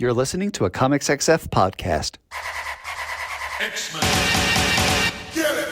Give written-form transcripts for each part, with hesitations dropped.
You're listening to a ComicsXF podcast. X-Men. Get it!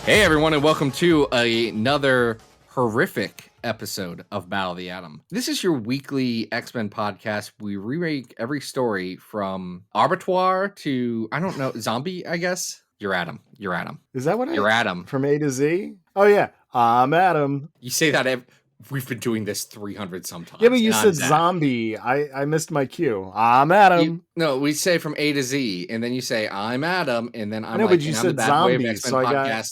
Hey everyone, and welcome to another horrific episode of Battle of the Atom. This is your weekly X-Men podcast. We remake every story from Abattoir to, I don't know, Zombie, I guess. You're Adam. You're Adam. Is that what You're Adam. From A to Z? Oh, yeah. I'm Adam. You say that we've been doing this 300 sometimes. Yeah, but you said zombie. I missed my cue. I'm Adam. No, we say from A to Z, and then you say, I'm Adam, and then I'm but you said zombie, so I got...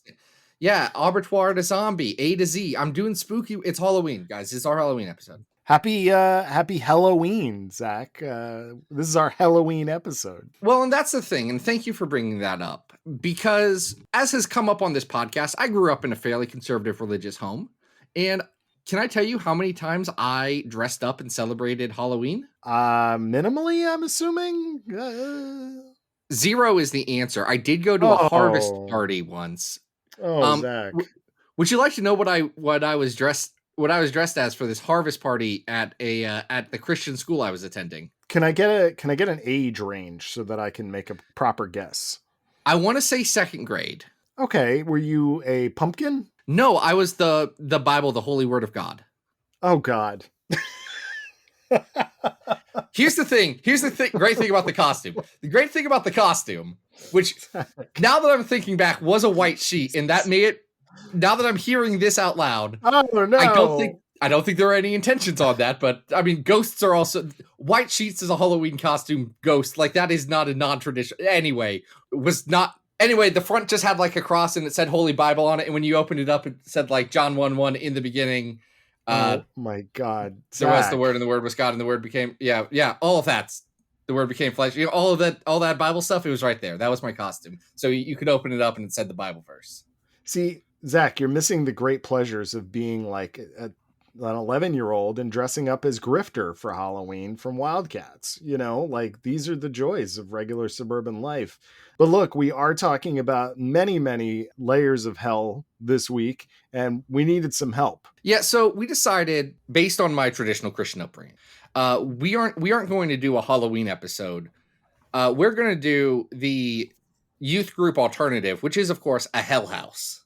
Yeah, Abattoir to Zombie, A to Z. I'm doing spooky. It's Halloween, guys. It's our Halloween episode. Happy Hell-oween, Zach. This is our Hell-oween episode. Well, and that's the thing, and thank you for bringing that up, because as has come up on this podcast, I grew up in a fairly conservative religious home, and can I tell you how many times I dressed up and celebrated Halloween? Minimally, I'm assuming? 0 is the answer. I did go to a harvest party once. Zach. Would you like to know what I was dressed as for this harvest party at the Christian school I was attending? Can I get an age range so that I can make a proper guess? I want to say 2nd grade. Okay, were you a pumpkin? No, I was the Bible, the Holy Word of God. Oh God. Here's the thing. Great thing about the costume. The great thing about the costume, which now that I'm thinking back was a white sheet, and that made it. Now that I'm hearing this out loud, oh no, I don't think there are any intentions on that. But I mean, ghosts are also white sheets as a Halloween costume. Ghost, like, that is not a non-traditional. Anyway, the front just had like a cross and it said Holy Bible on it, and when you opened it up, it said like John 1:1 in the beginning. Oh my God! There was the Word, and the Word was God, and the Word became all of that. The Word became flesh. You know, all that Bible stuff. It was right there. That was my costume. So you could open it up and it said the Bible verse. See, Zach, you're missing the great pleasures of being like an 11-year-old and dressing up as Grifter for Halloween from Wildcats. You know, like, these are the joys of regular suburban life. But look, we are talking about many, many layers of hell this week, and we needed some help. Yeah, so we decided, based on my traditional Christian upbringing, we aren't going to do a Halloween episode. We're going to do the youth group alternative, which is, of course, a Hell House.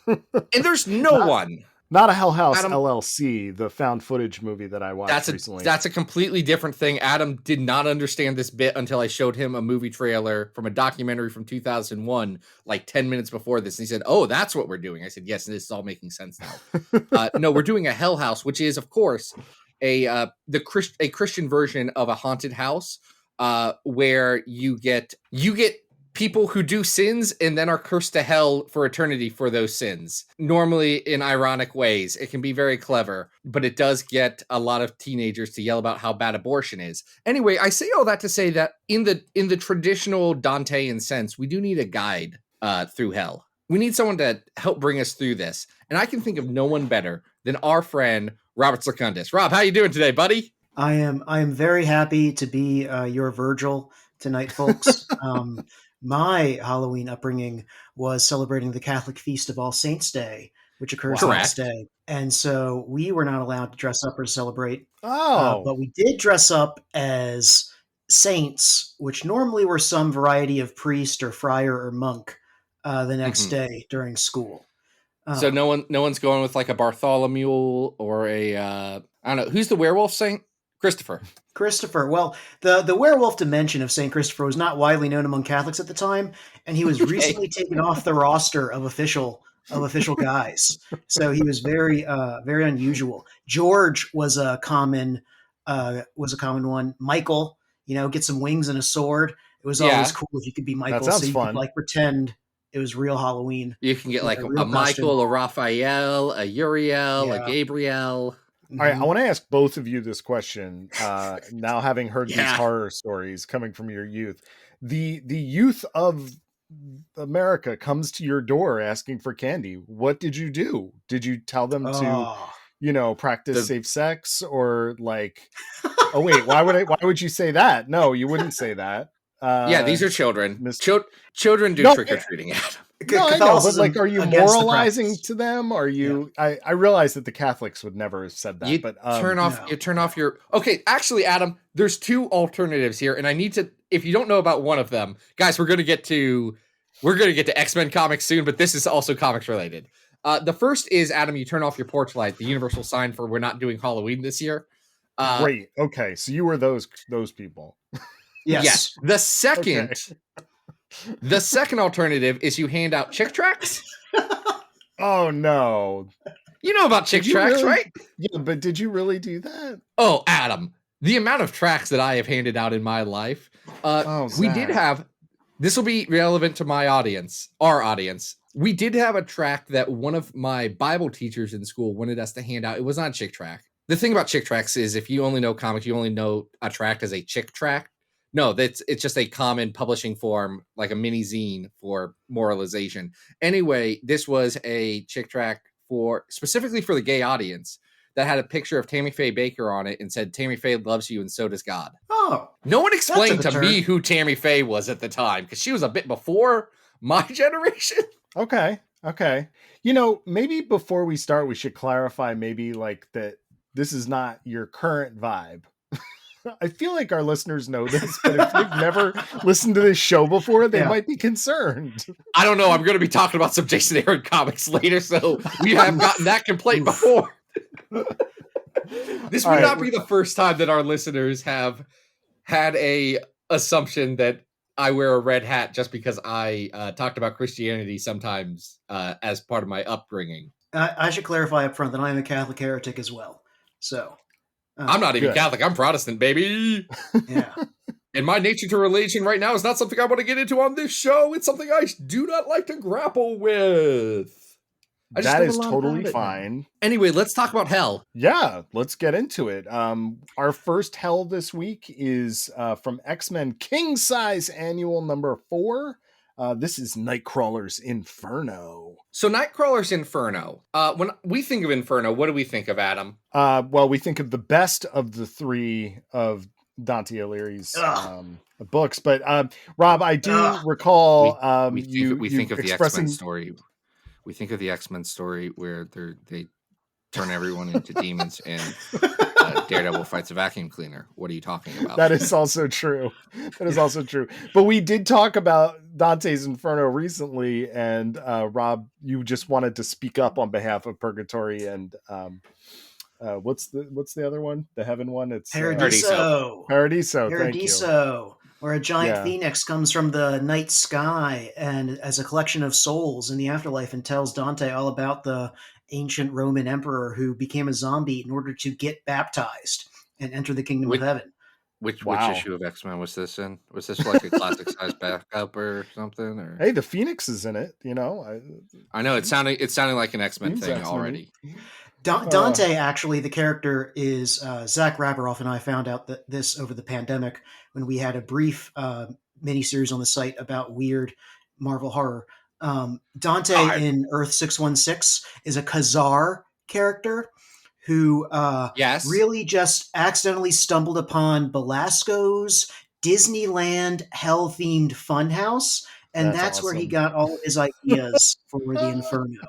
And there's one. Not a Hell House LLC, the found footage movie that I watched recently. That's a completely different thing. Adam did not understand this bit until I showed him a movie trailer from a documentary from 2001, like 10 minutes before this. And he said, "Oh, that's what we're doing." I said, "Yes, this is all making sense now." No, we're doing a Hell House, which is, of course, a Christian version of a haunted house, where you get people who do sins and then are cursed to hell for eternity for those sins. Normally in ironic ways. It can be very clever, but it does get a lot of teenagers to yell about how bad abortion is. Anyway, I say all that to say that in the traditional Dantean sense, we do need a guide through hell. We need someone to help bring us through this. And I can think of no one better than our friend, Robert Secundas. Rob, how you doing today, buddy? I am very happy to be your Virgil tonight, folks. My Halloween upbringing was celebrating the Catholic feast of All Saints' Day, which occurs the next day. And so we were not allowed to dress up or celebrate. But we did dress up as saints, which normally were some variety of priest or friar or monk the next day during school. So no one's going with like a Bartholomew or a, I don't know, who's the werewolf saint? Christopher. Well, the werewolf dimension of St. Christopher was not widely known among Catholics at the time, and he was recently taken off the roster of official guys. So he was very unusual. George was a common one. Michael, get some wings and a sword. It was always cool if you could be Michael. That sounds so you fun. could like pretend it was real Halloween. You can get like a Michael, a Raphael, a Uriel, a Gabriel. All right, I want to ask both of you this question. Now, having heard these horror stories coming from your youth, the youth of America comes to your door asking for candy, what did you do? Did you tell them to, practice safe sex, or like, oh wait, why would you say that? No, you wouldn't say that. Yeah, these are children. Mis- Children do trick or treating. No, I know, but like, are you against the moralizing practice. to them? Are you? Yeah. I realize that the Catholics would never have said that, You but turn off your. Okay, actually, Adam, there's two alternatives here, and I need to. If you don't know about one of them, guys, we're gonna get to X-Men comics soon, but this is also comics related. The first is, Adam, you turn off your porch light, the universal sign for we're not doing Halloween this year. Great. Okay, so you were those people. Yes. The second. Okay. The second alternative is you hand out chick tracts. Oh no. You know about chick tracts, really? right? Yeah, but did you really do that? Oh, Adam, the amount of tracts that I have handed out in my life. We did have, this will be relevant to my audience, our audience. We did have a tract that one of my Bible teachers in school wanted us to hand out. It was not a chick tract. The thing about chick tracts is if you only know comics, you only know a tract as a chick tract. No, it's just a common publishing form, like a mini zine for moralization. Anyway, this was a chick tract specifically for the gay audience that had a picture of Tammy Faye Baker on it and said, "Tammy Faye loves you and so does God." Oh. No one explained to me who Tammy Faye was at the time, because she was a bit before my generation. Okay. Maybe before we start, we should clarify maybe like that this is not your current vibe. I feel like our listeners know this, but if they've never listened to this show before, they might be concerned. I don't know. I'm going to be talking about some Jason Aaron comics later, so we have gotten that complaint before. This would not be the first time that our listeners have had a assumption that I wear a red hat just because I talked about Christianity sometimes as part of my upbringing. I should clarify up front that I am a Catholic heretic as well. So I'm not even Catholic. I'm Protestant, baby. Yeah. And my nature to religion right now is not something I want to get into on this show. It's something I do not like to grapple with. That is totally fine. Anyway, let's talk about Hell. Yeah, let's get into it. Our first Hell this week is from X-Men King Size Annual number 4. This is Nightcrawler's Inferno. So Nightcrawler's Inferno. When we think of Inferno, what do we think of, Adam? Well, we think of the best of the three of Dante Alighieri's books. But Rob, I do recall we think of the X-Men story. We think of the X-Men story where they turn everyone into demons and Daredevil fights a vacuum cleaner. What are you talking about? That is also true. But we did talk about Dante's Inferno recently, and Rob, you just wanted to speak up on behalf of Purgatory and what's the other one? The Heaven one? It's Paradiso. Thank you. Where a giant phoenix comes from the night sky and as a collection of souls in the afterlife and tells Dante all about the ancient Roman emperor who became a zombie in order to get baptized and enter the kingdom of heaven. Which issue of X-Men was this in? Was this like a classic size backup or something? Or? Hey, the Phoenix is in it. I know it sounded like an X-Men thing already. Dante, actually, the character is Zach Raberoff, and I found out that this over the pandemic when we had a brief miniseries on the site about weird Marvel horror. Dante in Earth 616 is a Khazar character who really just accidentally stumbled upon Belasco's Disneyland Hell-themed funhouse, and that's awesome. Where he got all of his ideas for the Inferno.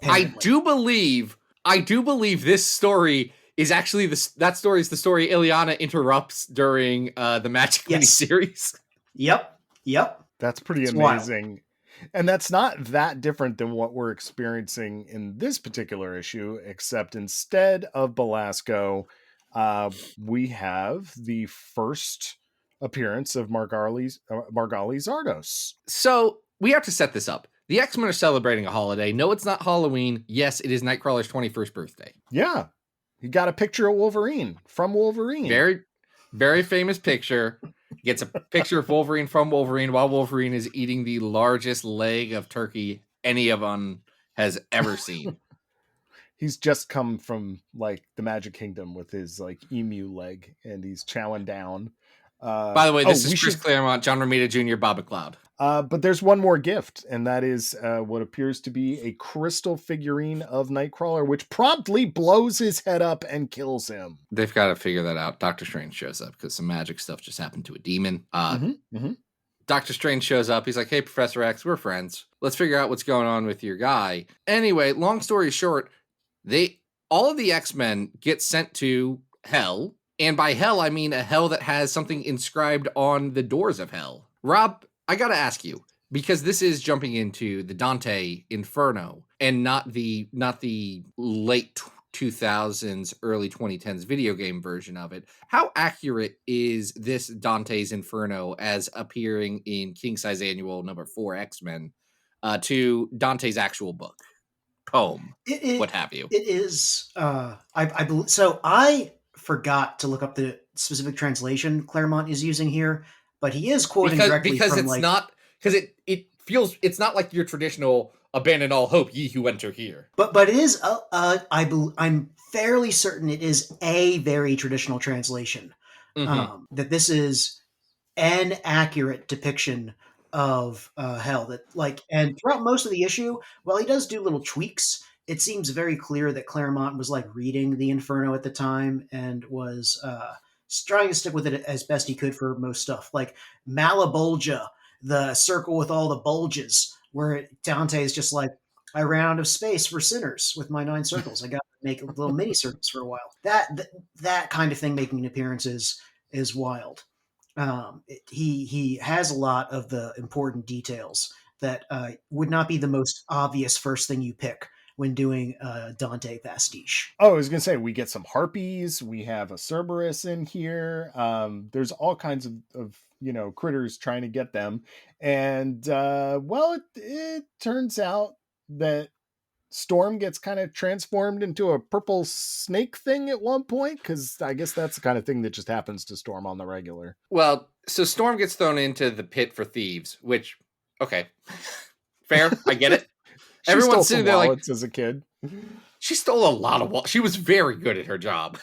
Apparently. I do believe this story is actually that story is the story Ileana interrupts during the Magic miniseries. Yep. That's pretty amazing. Wild. And that's not that different than what we're experiencing in this particular issue, except instead of Belasco, we have the first appearance of Margali Zardos. So we have to set this up. The X-Men are celebrating a holiday. No, it's not Halloween. Yes, it is Nightcrawler's 21st birthday. Yeah. He got a picture of Wolverine from Wolverine. Very, very famous picture. Gets a picture of Wolverine from Wolverine while Wolverine is eating the largest leg of turkey anyone has ever seen. He's just come from like the Magic Kingdom with his like emu leg, and he's chowing down. By the way, this is Chris Claremont, John Romita Jr., Bob McLeod. But there's one more gift, and that is what appears to be a crystal figurine of Nightcrawler, which promptly blows his head up and kills him. They've got to figure that out. Doctor Strange shows up because some magic stuff just happened to a demon. Doctor Strange shows up. He's like, hey, Professor X, we're friends. Let's figure out what's going on with your guy. Anyway, long story short, all of the X-Men get sent to hell. And by hell, I mean a hell that has something inscribed on the doors of hell. Rob, I got to ask you, because this is jumping into the Dante Inferno and not the late 2000s, early 2010s video game version of it. How accurate is this Dante's Inferno as appearing in King Size Annual number 4 X-Men to Dante's actual book, poem, what have you? It is. I believe so. I forgot to look up the specific translation Claremont is using here, but he is quoting directly because from it's not because it feels it's not like your traditional abandon all hope, ye who enter here. But it is. I'm fairly certain it is a very traditional translation. That this is an accurate depiction of hell. And throughout most of the issue, while he does do little tweaks, it seems very clear that Claremont was reading the Inferno at the time and was trying to stick with it as best he could for most stuff. Like Malabulgia, the circle with all the bulges, where Dante is just like, I ran out of space for sinners with my 9 circles. I got to make little mini circles for a while. That kind of thing making appearances is wild. He has a lot of the important details that would not be the most obvious first thing you pick when doing a Dante pastiche. Oh, I was going to say, we get some harpies. We have a Cerberus in here. There's all kinds of critters trying to get them. And, it turns out that Storm gets kind of transformed into a purple snake thing at one point, because I guess that's the kind of thing that just happens to Storm on the regular. Well, so Storm gets thrown into the pit for thieves, which, okay, fair, I get it. Everyone's sitting there like, as a kid. She stole a lot of wallets. She was very good at her job.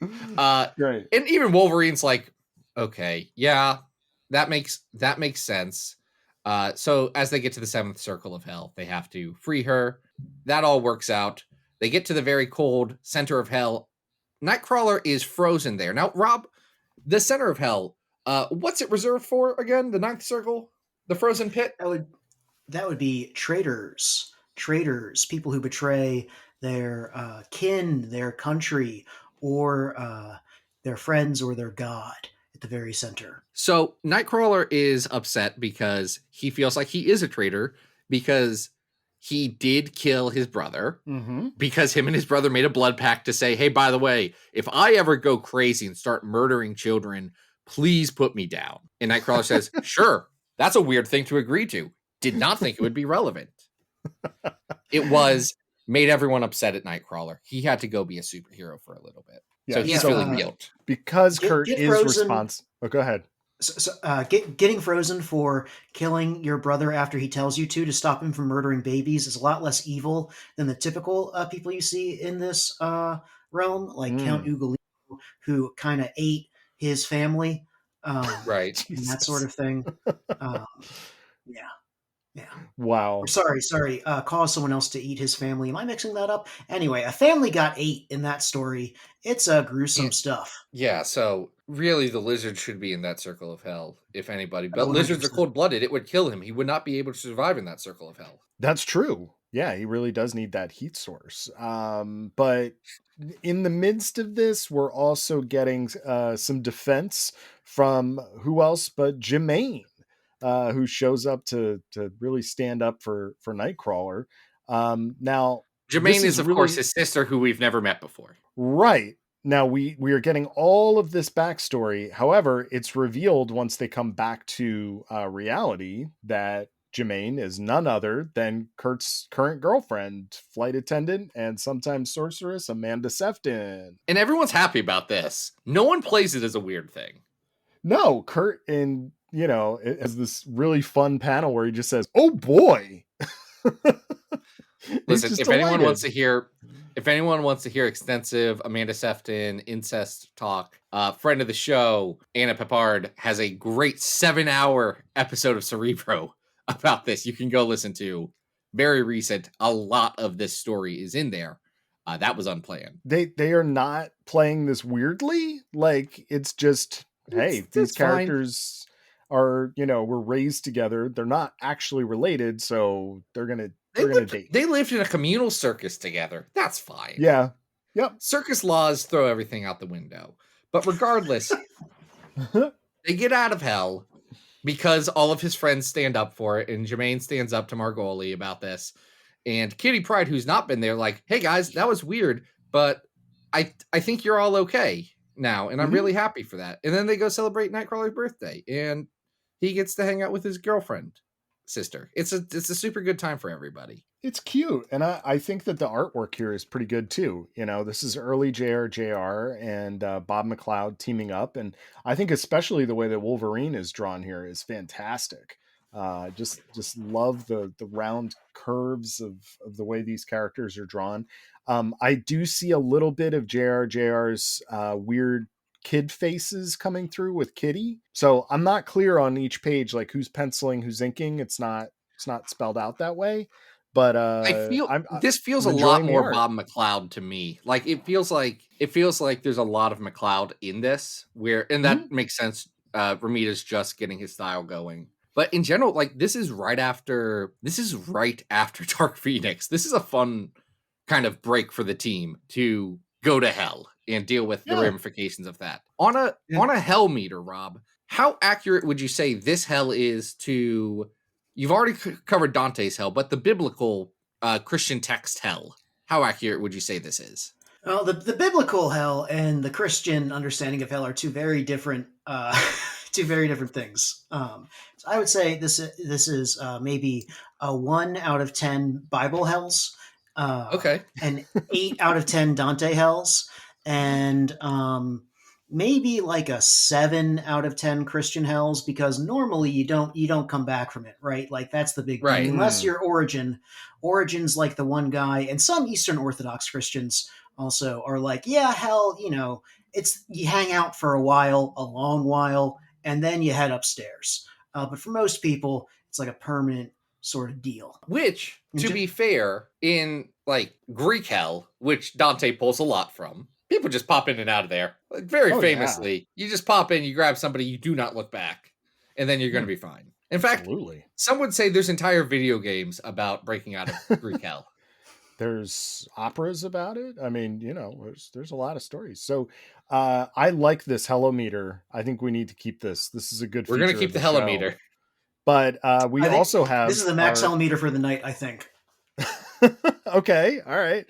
Right. And even Wolverine's like, okay, yeah, that makes sense. So as they get to the 7th circle of hell, they have to free her. That all works out. They get to the very cold center of hell. Nightcrawler is frozen there. Now, Rob, the center of hell, what's it reserved for again? The 9th circle? The frozen pit? That would be traitors, people who betray their kin, their country, or their friends or their god at the very center. So Nightcrawler is upset because he feels like he is a traitor because he did kill his brother, because him and his brother made a blood pact to say, hey, by the way, if I ever go crazy and start murdering children, please put me down. And Nightcrawler says, sure, that's a weird thing to agree to. Did not think it would be relevant. It made everyone upset at Nightcrawler. He had to go be a superhero for a little bit. Yeah, so he's feeling guilt. Because Kurt is responsible. Oh, go ahead. Getting frozen for killing your brother after he tells you to stop him from murdering babies is a lot less evil than the typical people you see in this realm, like Count Ugolino, who kind of ate his family. Right. And that sort of thing. Yeah. Wow. Sorry. Cause someone else to eat his family. Am I mixing that up? Anyway, a family got ate in that story. It's gruesome stuff. Yeah, so really the lizard should be in that circle of hell, if anybody. But 100%. Lizards are cold-blooded. It would kill him. He would not be able to survive in that circle of hell. That's true. Yeah, he really does need that heat source. But in the midst of this, we're also getting some defense from who else but Jermaine. Who shows up to really stand up for Nightcrawler. Now, Jermaine is of course his sister, who we've never met before. Right. Now we are getting all of this backstory. However, it's revealed once they come back to reality that Jermaine is none other than Kurt's current girlfriend, flight attendant, and sometimes sorceress Amanda Sefton. And everyone's happy about this. No one plays it as a weird thing. No, Kurt and it has this really fun panel where he just says, "Oh boy." Listen, if anyone wants to hear If anyone wants to hear extensive Amanda Sefton incest talk, friend of the show, Anna Pepard, has a great 7-hour episode of Cerebro about this. You can go listen to. Very recent. A lot of this story is in there. That was unplanned. They are not playing this weirdly. Like, it's just, hey, these characters are, were raised together. They're not actually related, so they're gonna date. They lived in a communal circus together. That's fine. Yeah. Yep. Circus laws throw everything out the window. But regardless, they get out of hell because all of his friends stand up for it, and Jermaine stands up to Margoli about this. And Kitty Pryde, who's not been there, like, hey guys, that was weird, but I think you're all okay now, and I'm really happy for that. And then they go celebrate Nightcrawler's birthday, and he gets to hang out with his girlfriend sister. It's a super good time for everybody. It's cute, and I think that the artwork here is pretty good too. This is early JR and Bob McLeod teaming up, and I think especially the way that Wolverine is drawn here is fantastic. Just love the round curves of the way these characters are drawn. I do see a little bit of JR's weird kid faces coming through with Kitty. So I'm not clear on each page, like who's penciling, who's inking. It's not spelled out that way. But this feels a lot more Bob McLeod to me. Like it feels like there's a lot of McLeod in this, and that makes sense. Romita's just getting his style going. But in general, like this is right after Dark Phoenix. This is a fun kind of break for the team to go to hell and deal with the ramifications of that. On a hell meter, Rob, how accurate would you say this hell is to... You've already covered Dante's hell, but the biblical Christian text hell, how accurate would you say this is? Well, the biblical hell and the Christian understanding of hell are two very different things. So I would say this is maybe a 1 out of 10 Bible hells. Okay. And 8 out of 10 Dante hells, and maybe like a 7 out of 10 Christian hells, because normally you don't come back from it, right? Like that's the big thing. Unless you're Origin's like the one guy, and some Eastern Orthodox Christians also are like, yeah, hell, it's you hang out for a long while, and then you head upstairs. But for most people, it's like a permanent sort of deal. Which, to be fair, in like Greek hell, which Dante pulls a lot from, people just pop in and out of there. Like, very famously, you just pop in, you grab somebody, you do not look back, and then you're going to be fine. In fact, some would say there's entire video games about breaking out of Greek hell. There's operas about it. I mean, there's a lot of stories. So I like this Hellometer. I think we need to keep this. This is a good feature. We're going to keep the Hellometer. But we also have... This is the max Hellometer for the night, I think. Okay, all right.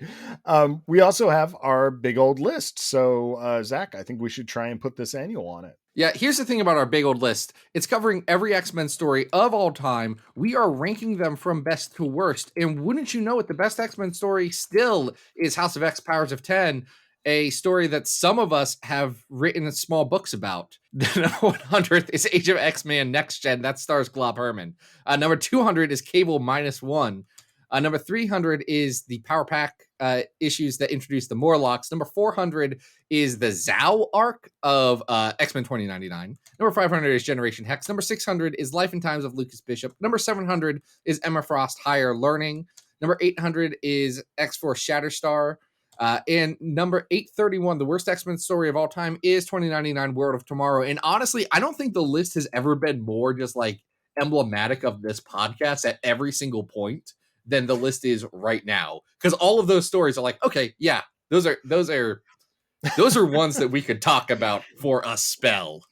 We also have our big old list. So, Zach, I think we should try and put this annual on it. Yeah, here's the thing about our big old list. It's covering every X-Men story of all time. We are ranking them from best to worst. And wouldn't you know it, the best X-Men story still is House of X Powers of 10, a story that some of us have written small books about. The number 100th is Age of X-Men Next Gen. That stars Glob Herman. Number 200 is Cable -1. Number 300 is the Power Pack issues that introduce the Morlocks. Number 400 is the Zao arc of X-Men 2099. Number 500 is Generation Hex. Number 600 is Life and Times of Lucas Bishop. Number 700 is Emma Frost Higher Learning. Number 800 is X-Force Shatterstar. And number 831, the worst X-Men story of all time, is 2099 World of Tomorrow. And honestly, I don't think the list has ever been more just like emblematic of this podcast at every single point than the list is right now, because all of those stories are like, okay, yeah, those are ones that we could talk about for a spell.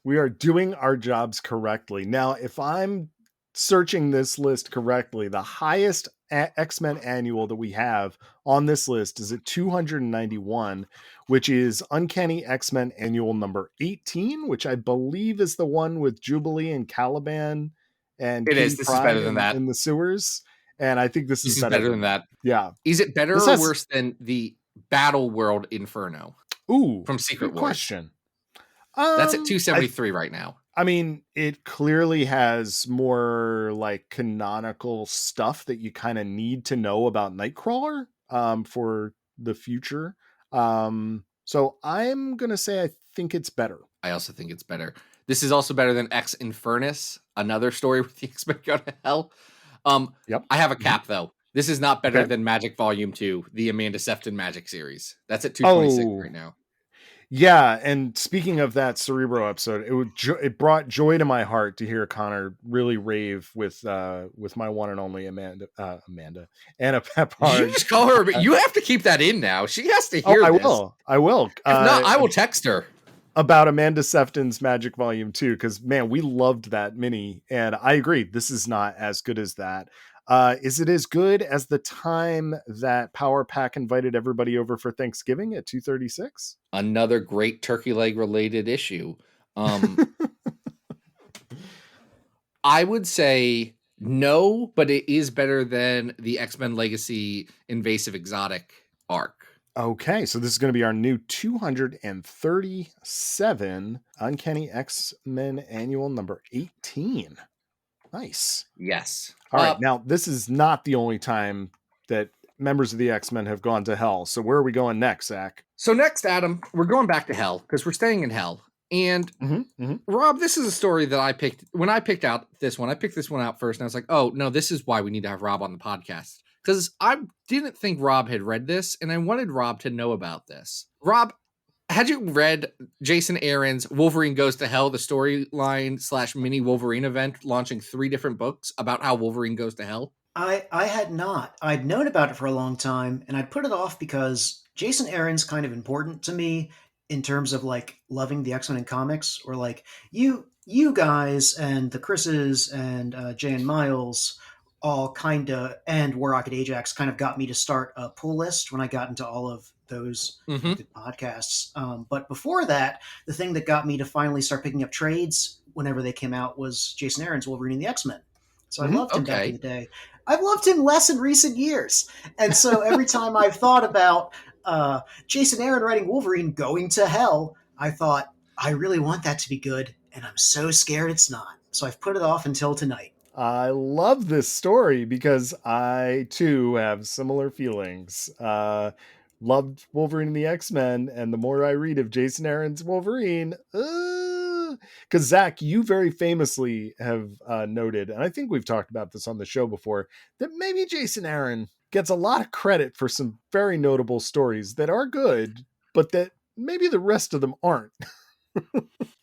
We are doing our jobs correctly. Now, if I'm searching this list correctly, the highest X-Men annual that we have on this list is at 291, which is Uncanny X-Men annual number 18, which I believe is the one with Jubilee and Caliban and it is. This is better than that in the sewers. And I think this is better than that. Yeah. Is it better or worse than the Battle World Inferno? Ooh, from Secret Wars? Question. That's at 273 right now. I mean, it clearly has more like canonical stuff that you kind of need to know about Nightcrawler for the future. So I'm going to say I think it's better. I also think it's better. This is also better than X Infernus, another story with the X-Men go to hell. Yep. I have a cap though. This is not better Okay. than Magic Volume 2, the Amanda Sefton Magic series. That's at 226 right now. Yeah, and speaking of that Cerebro episode, it brought joy to my heart to hear Connor really rave with my one and only Amanda Anna Peppard. You just call her, but you have to keep that in now. She has to hear this. I will. If not, I will text her about Amanda Sefton's Magic Volume 2, because man, we loved that mini, and I agree, this is not as good as that. Is it as good as the time that Power Pack invited everybody over for Thanksgiving at 236? Another great turkey leg related issue. I would say no, but it is better than the X-Men Legacy Invasive Exotic arc. Okay, so this is going to be our new 237 Uncanny X-Men Annual number 18. Nice. Yes. All right. Now, this is not the only time that members of the X-Men have gone to hell. So where are we going next, Zach? So next, Adam, we're going back to hell because we're staying in hell. And Rob, this is a story that I picked. When I picked out this one, I picked this one out first. And I was like, oh, no, this is why we need to have Rob on the podcast. Because I didn't think Rob had read this. And I wanted Rob to know about this. Rob, had you read Jason Aaron's Wolverine Goes to Hell, the storyline / mini Wolverine event, launching 3 different books about how Wolverine goes to hell? I had not. I'd known about it for a long time, and I'd put it off because Jason Aaron's kind of important to me in terms of like loving the X-Men in comics, or like you guys and the Chris's and Jay and Miles all kind of, and Warrock at Ajax kind of got me to start a pull list when I got into all of those podcasts. But before that, the thing that got me to finally start picking up trades whenever they came out was Jason Aaron's Wolverine and the X-Men. So I loved him back in the day. I've loved him less in recent years. And so every time I've thought about Jason Aaron writing Wolverine going to hell, I thought, I really want that to be good, and I'm so scared it's not. So I've put it off until tonight. I love this story because I, too, have similar feelings. Loved Wolverine and the X-Men, and the more I read of Jason Aaron's Wolverine, because Zach, you very famously have noted, and I think we've talked about this on the show before, that maybe Jason Aaron gets a lot of credit for some very notable stories that are good, but that maybe the rest of them aren't.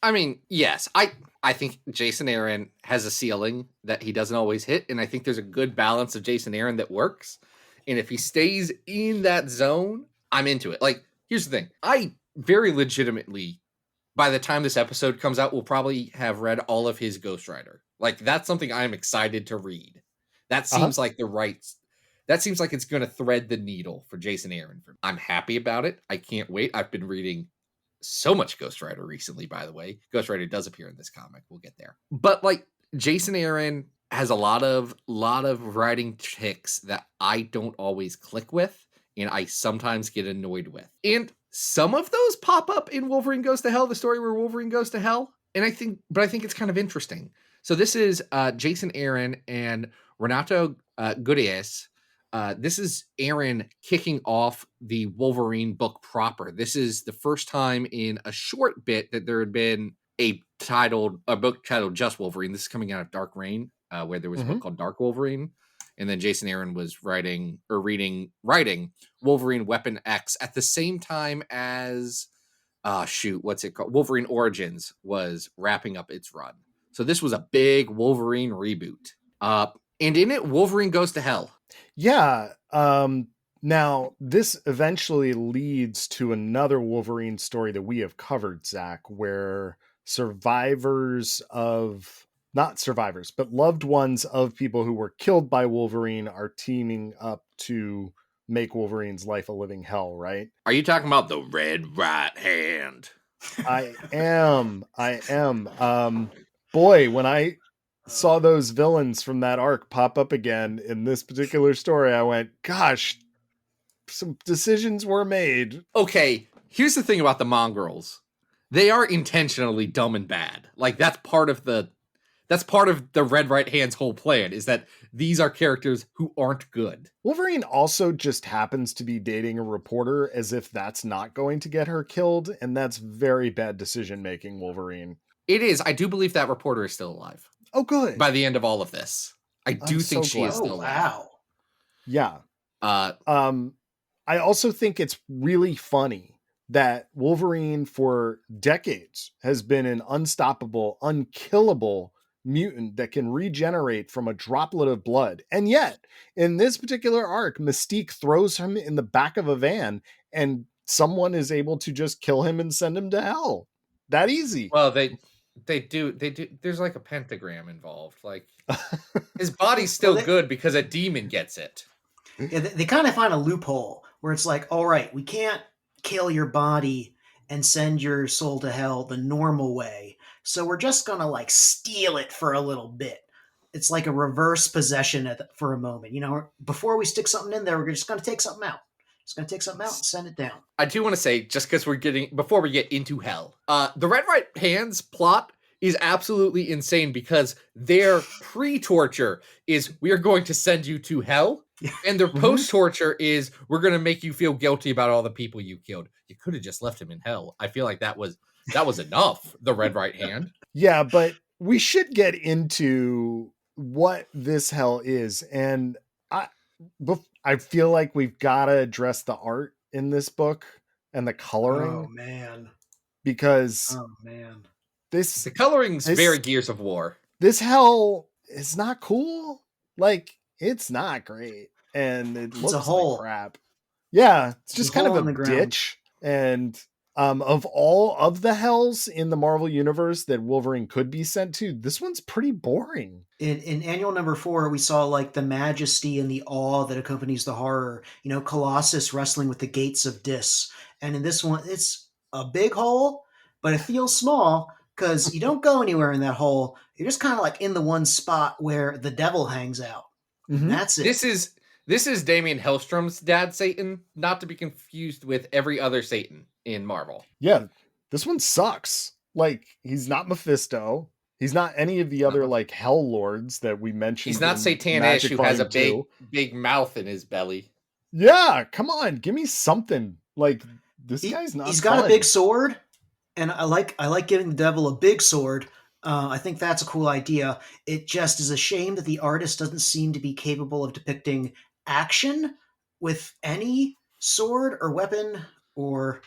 I mean, yes, I think Jason Aaron has a ceiling that he doesn't always hit, and I think there's a good balance of Jason Aaron that works. And if he stays in that zone, I'm into it. Like, here's the thing. I very legitimately, by the time this episode comes out, will probably have read all of his Ghost Rider. Like, that's something I'm excited to read. That seems like that seems like it's going to thread the needle for Jason Aaron. I'm happy about it. I can't wait. I've been reading so much Ghost Rider recently, by the way. Ghost Rider does appear in this comic. We'll get there. But like, Jason Aaron has a lot of writing tricks that I don't always click with, and I sometimes get annoyed with. And some of those pop up in Wolverine Goes to Hell, the story where Wolverine goes to hell. And I think it's kind of interesting. So this is Jason Aaron and Renato Gutierrez. This is Aaron kicking off the Wolverine book proper. This is the first time in a short bit that there had been a book titled Just Wolverine. This is coming out of Dark Reign, where there was a book called Dark Wolverine. And then Jason Aaron was writing Wolverine Weapon X at the same time as, what's it called? Wolverine Origins was wrapping up its run. So this was a big Wolverine reboot. And in it, Wolverine goes to hell. Yeah. Now, this eventually leads to another Wolverine story that we have covered, Zach, where loved ones of people who were killed by Wolverine are teaming up to make Wolverine's life a living hell, right? Are you talking about the Red Right Hand? I am. Boy, when I saw those villains from that arc pop up again in this particular story, I went, gosh, some decisions were made. Okay, here's the thing about the Mongrels. They are intentionally dumb and bad. Like, that's part of the That's part of the Red Right Hand's whole plan, is that these are characters who aren't good. Wolverine also just happens to be dating a reporter as if that's not going to get her killed, and that's very bad decision making, Wolverine. It is. I do believe that reporter is still alive. Oh, good. By the end of all of this. I do think she is still alive. Wow. Yeah. I also think it's really funny that Wolverine for decades has been an unstoppable, unkillable mutant that can regenerate from a droplet of blood. And yet, in this particular arc, Mystique throws him in the back of a van and someone is able to just kill him and send him to hell. That easy. Well, they do. There's like a pentagram involved. Like, his body's still good because a demon gets it. Yeah, they kind of find a loophole where it's like, all right, we can't kill your body and send your soul to hell the normal way. So we're just going to like steal it for a little bit. It's like a reverse possession for a moment. You know, before we stick something in there, we're just going to take something out. Just going to take something out and send it down. I do want to say, just because before we get into hell, the Red Right Hand's plot is absolutely insane because their pre-torture is we are going to send you to hell. And their post-torture is we're going to make you feel guilty about all the people you killed. You could have just left him in hell. I feel like that was enough, the Red Right Hand. Yeah, but we should get into what this hell is. And I feel like we've got to address the art in this book and the coloring. Oh, man. Because the coloring's very Gears of War. This hell is not cool. Like, it's not great. And it looks a hole. like crap. Yeah, it's just kind of a ditch. And of all of the hells in the Marvel universe that Wolverine could be sent to, this one's pretty boring. In annual number 4, we saw like the majesty and the awe that accompanies the horror. You know, Colossus wrestling with the gates of Dis. And in this one, it's a big hole, but it feels small because you don't go anywhere in that hole. You're just kind of like in the one spot where the devil hangs out. Mm-hmm. That's it. This is Damian Hellstrom's dad Satan, not to be confused with every other Satan in Marvel. Yeah, this one sucks. Like, he's not Mephisto. He's not any of the other like hell lords that we mentioned. He's not Satanish, who has a big mouth in his belly. Yeah, come on, give me something. Like, this guy's not. He's got a big sword, and I like giving the devil a big sword. I think that's a cool idea. It just is a shame that the artist doesn't seem to be capable of depicting action with any sword or weapon, or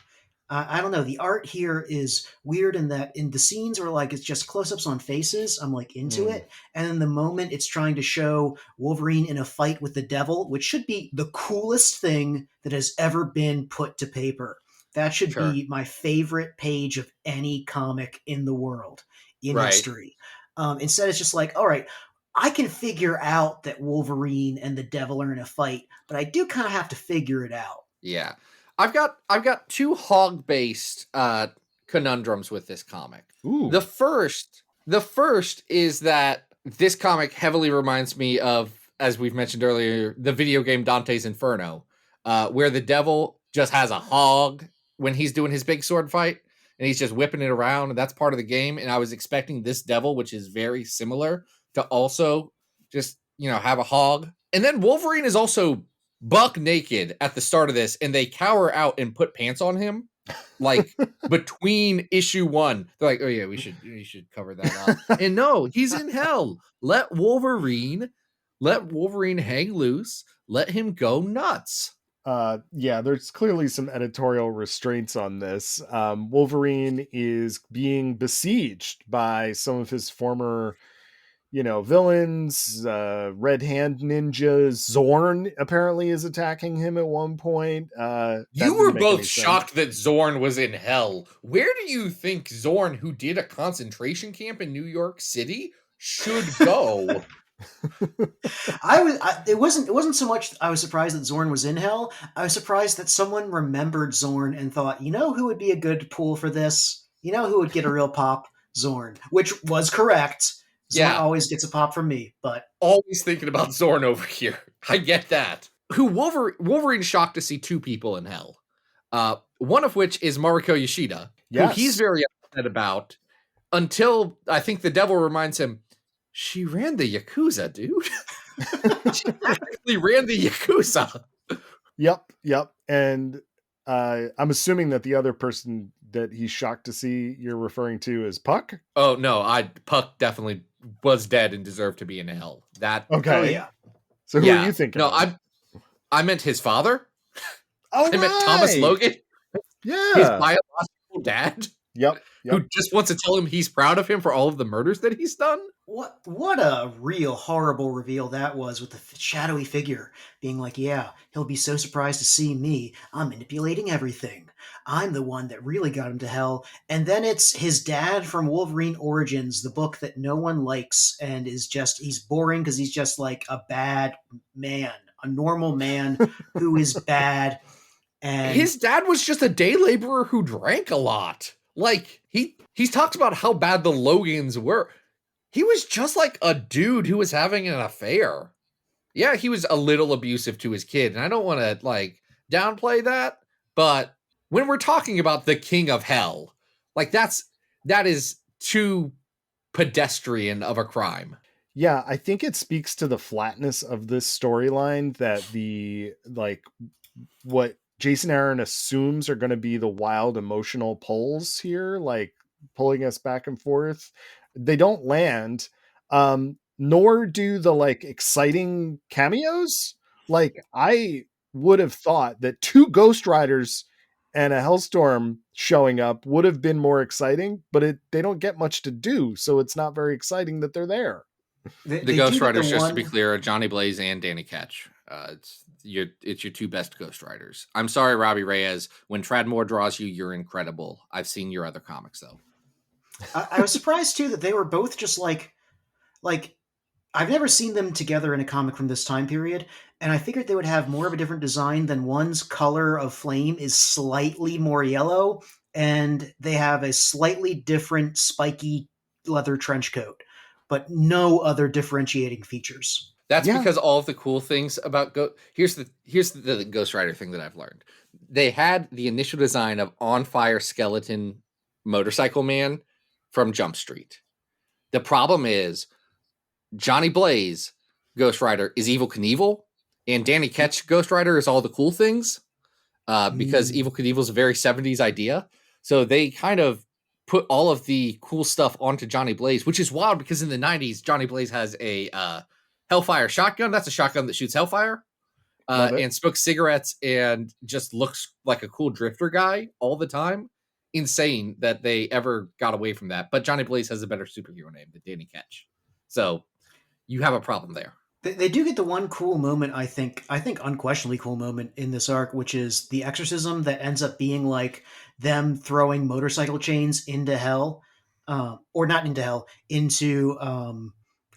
I don't know. The art here is weird in that in the scenes where like it's just close-ups on faces, I'm like into it. And then the moment it's trying to show Wolverine in a fight with the devil, which should be the coolest thing that has ever been put to paper. That should be my favorite page of any comic in the world. In history. Instead, it's just like, all right, I can figure out that Wolverine and the devil are in a fight, but I do kind of have to figure it out. Yeah. I've got two hog-based conundrums with this comic. Ooh. The first is that this comic heavily reminds me of, as we've mentioned earlier, the video game Dante's Inferno, where the devil just has a hog when he's doing his big sword fight. And he's just whipping it around, and that's part of the game. And I was expecting this devil, which is very similar, to also just, have a hog. And then Wolverine is also buck naked at the start of this, and they cower out and put pants on him, like between issue 1. They're like, oh yeah, we should cover that up. And no, he's in hell. Let Wolverine hang loose. Let him go nuts. There's clearly some editorial restraints on this. Wolverine is being besieged by some of his former, villains, Red Hand ninjas. Zorn apparently is attacking him at one point. You were both shocked that Zorn was in hell. Where do you think Zorn, who did a concentration camp in New York City, should go? It wasn't so much I was surprised that Zorn was in hell. I was surprised that someone remembered Zorn and thought, who would be a good pool for this? Who would get a real pop? Zorn, which was correct. Zorn always gets a pop from me, but always thinking about Zorn over here. I get that. Wolverine's shocked to see two people in hell. One of which is Mariko Yoshida, who he's very upset about until I think the devil reminds him, She ran the Yakuza, dude. She actually ran the Yakuza. Yep. And I'm assuming that the other person that he's shocked to see you're referring to is Puck. Oh no, Puck definitely was dead and deserved to be in hell. That Okay. Oh yeah. So who are you thinking? No, of? I meant his father. Oh, I meant Thomas Logan. Yeah. His biological dad. Yep. Who just wants to tell him he's proud of him for all of the murders that he's done. What a real horrible reveal that was, with the shadowy figure being like, yeah, he'll be so surprised to see me. I'm manipulating everything. I'm the one that really got him to hell. And then it's his dad from Wolverine Origins, the book that no one likes and is just, he's boring because he's just like a bad man, a normal man who is bad. And his dad was just a day laborer who drank a lot. Like, he talks about how bad the Logans were. He was just like a dude who was having an affair. Yeah, he was a little abusive to his kid, and I don't want to, like, downplay that, but when we're talking about the king of hell, like, that is too pedestrian of a crime. Yeah, I think it speaks to the flatness of this storyline that what Jason Aaron assumes are going to be the wild emotional pulls here, like pulling us back and forth. They don't land, nor do the like exciting cameos. Like, I would have thought that 2 Ghost Riders and a Hellstorm showing up would have been more exciting, but they don't get much to do, so it's not very exciting that they're there. The Ghost Riders, just to be clear, are Johnny Blaze and Danny Ketch. It's your 2 best Ghost Riders. I'm sorry, Robbie Reyes. When Tradmore draws you, you're incredible. I've seen your other comics, though. I was surprised too that they were both just like I've never seen them together in a comic from this time period, and I figured they would have more of a different design. Than one's color of flame is slightly more yellow, and they have a slightly different spiky leather trench coat, but no other differentiating features. That's because all of the cool things about here's the Ghost Rider thing that I've learned. They had the initial design of On Fire Skeleton Motorcycle Man from Jump Street. The problem is Johnny Blaze Ghost Rider is Evel Knievel, and Danny Ketch Ghost Rider is all the cool things, because Evel Knievel is a very 70s idea. So they kind of put all of the cool stuff onto Johnny Blaze, which is wild because in the 90s, Johnny Blaze has a Hellfire shotgun. That's a shotgun that shoots Hellfire, and smokes cigarettes and just looks like a cool drifter guy all the time. Insane that they ever got away from that. But Johnny Blaze has a better superhero name than Danny Ketch. So you have a problem there. They do get the one cool moment, I think unquestionably cool moment in this arc, which is the exorcism that ends up being like them throwing motorcycle chains into hell, or not into hell, into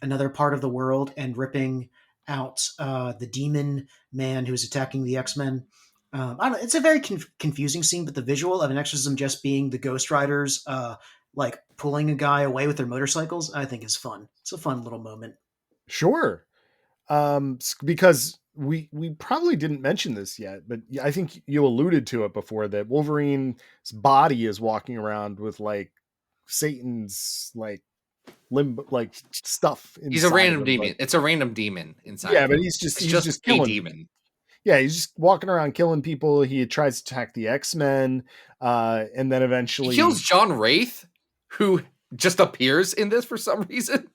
another part of the world and ripping out the demon man who's attacking the X-Men. I don't know, it's a very confusing scene, but the visual of an exorcism just being the Ghost Riders like pulling a guy away with their motorcycles, I think is fun. It's a fun little moment. Sure. Because we probably didn't mention this yet, but I think you alluded to it before, that Wolverine's body is walking around with like Satan's like like stuff. He's a random demon. Like, it's a random demon inside. Yeah, but he's just killing a demon. Yeah, he's just walking around killing people. He tries to attack the X-Men, and then eventually he kills John Wraith, who just appears in this for some reason.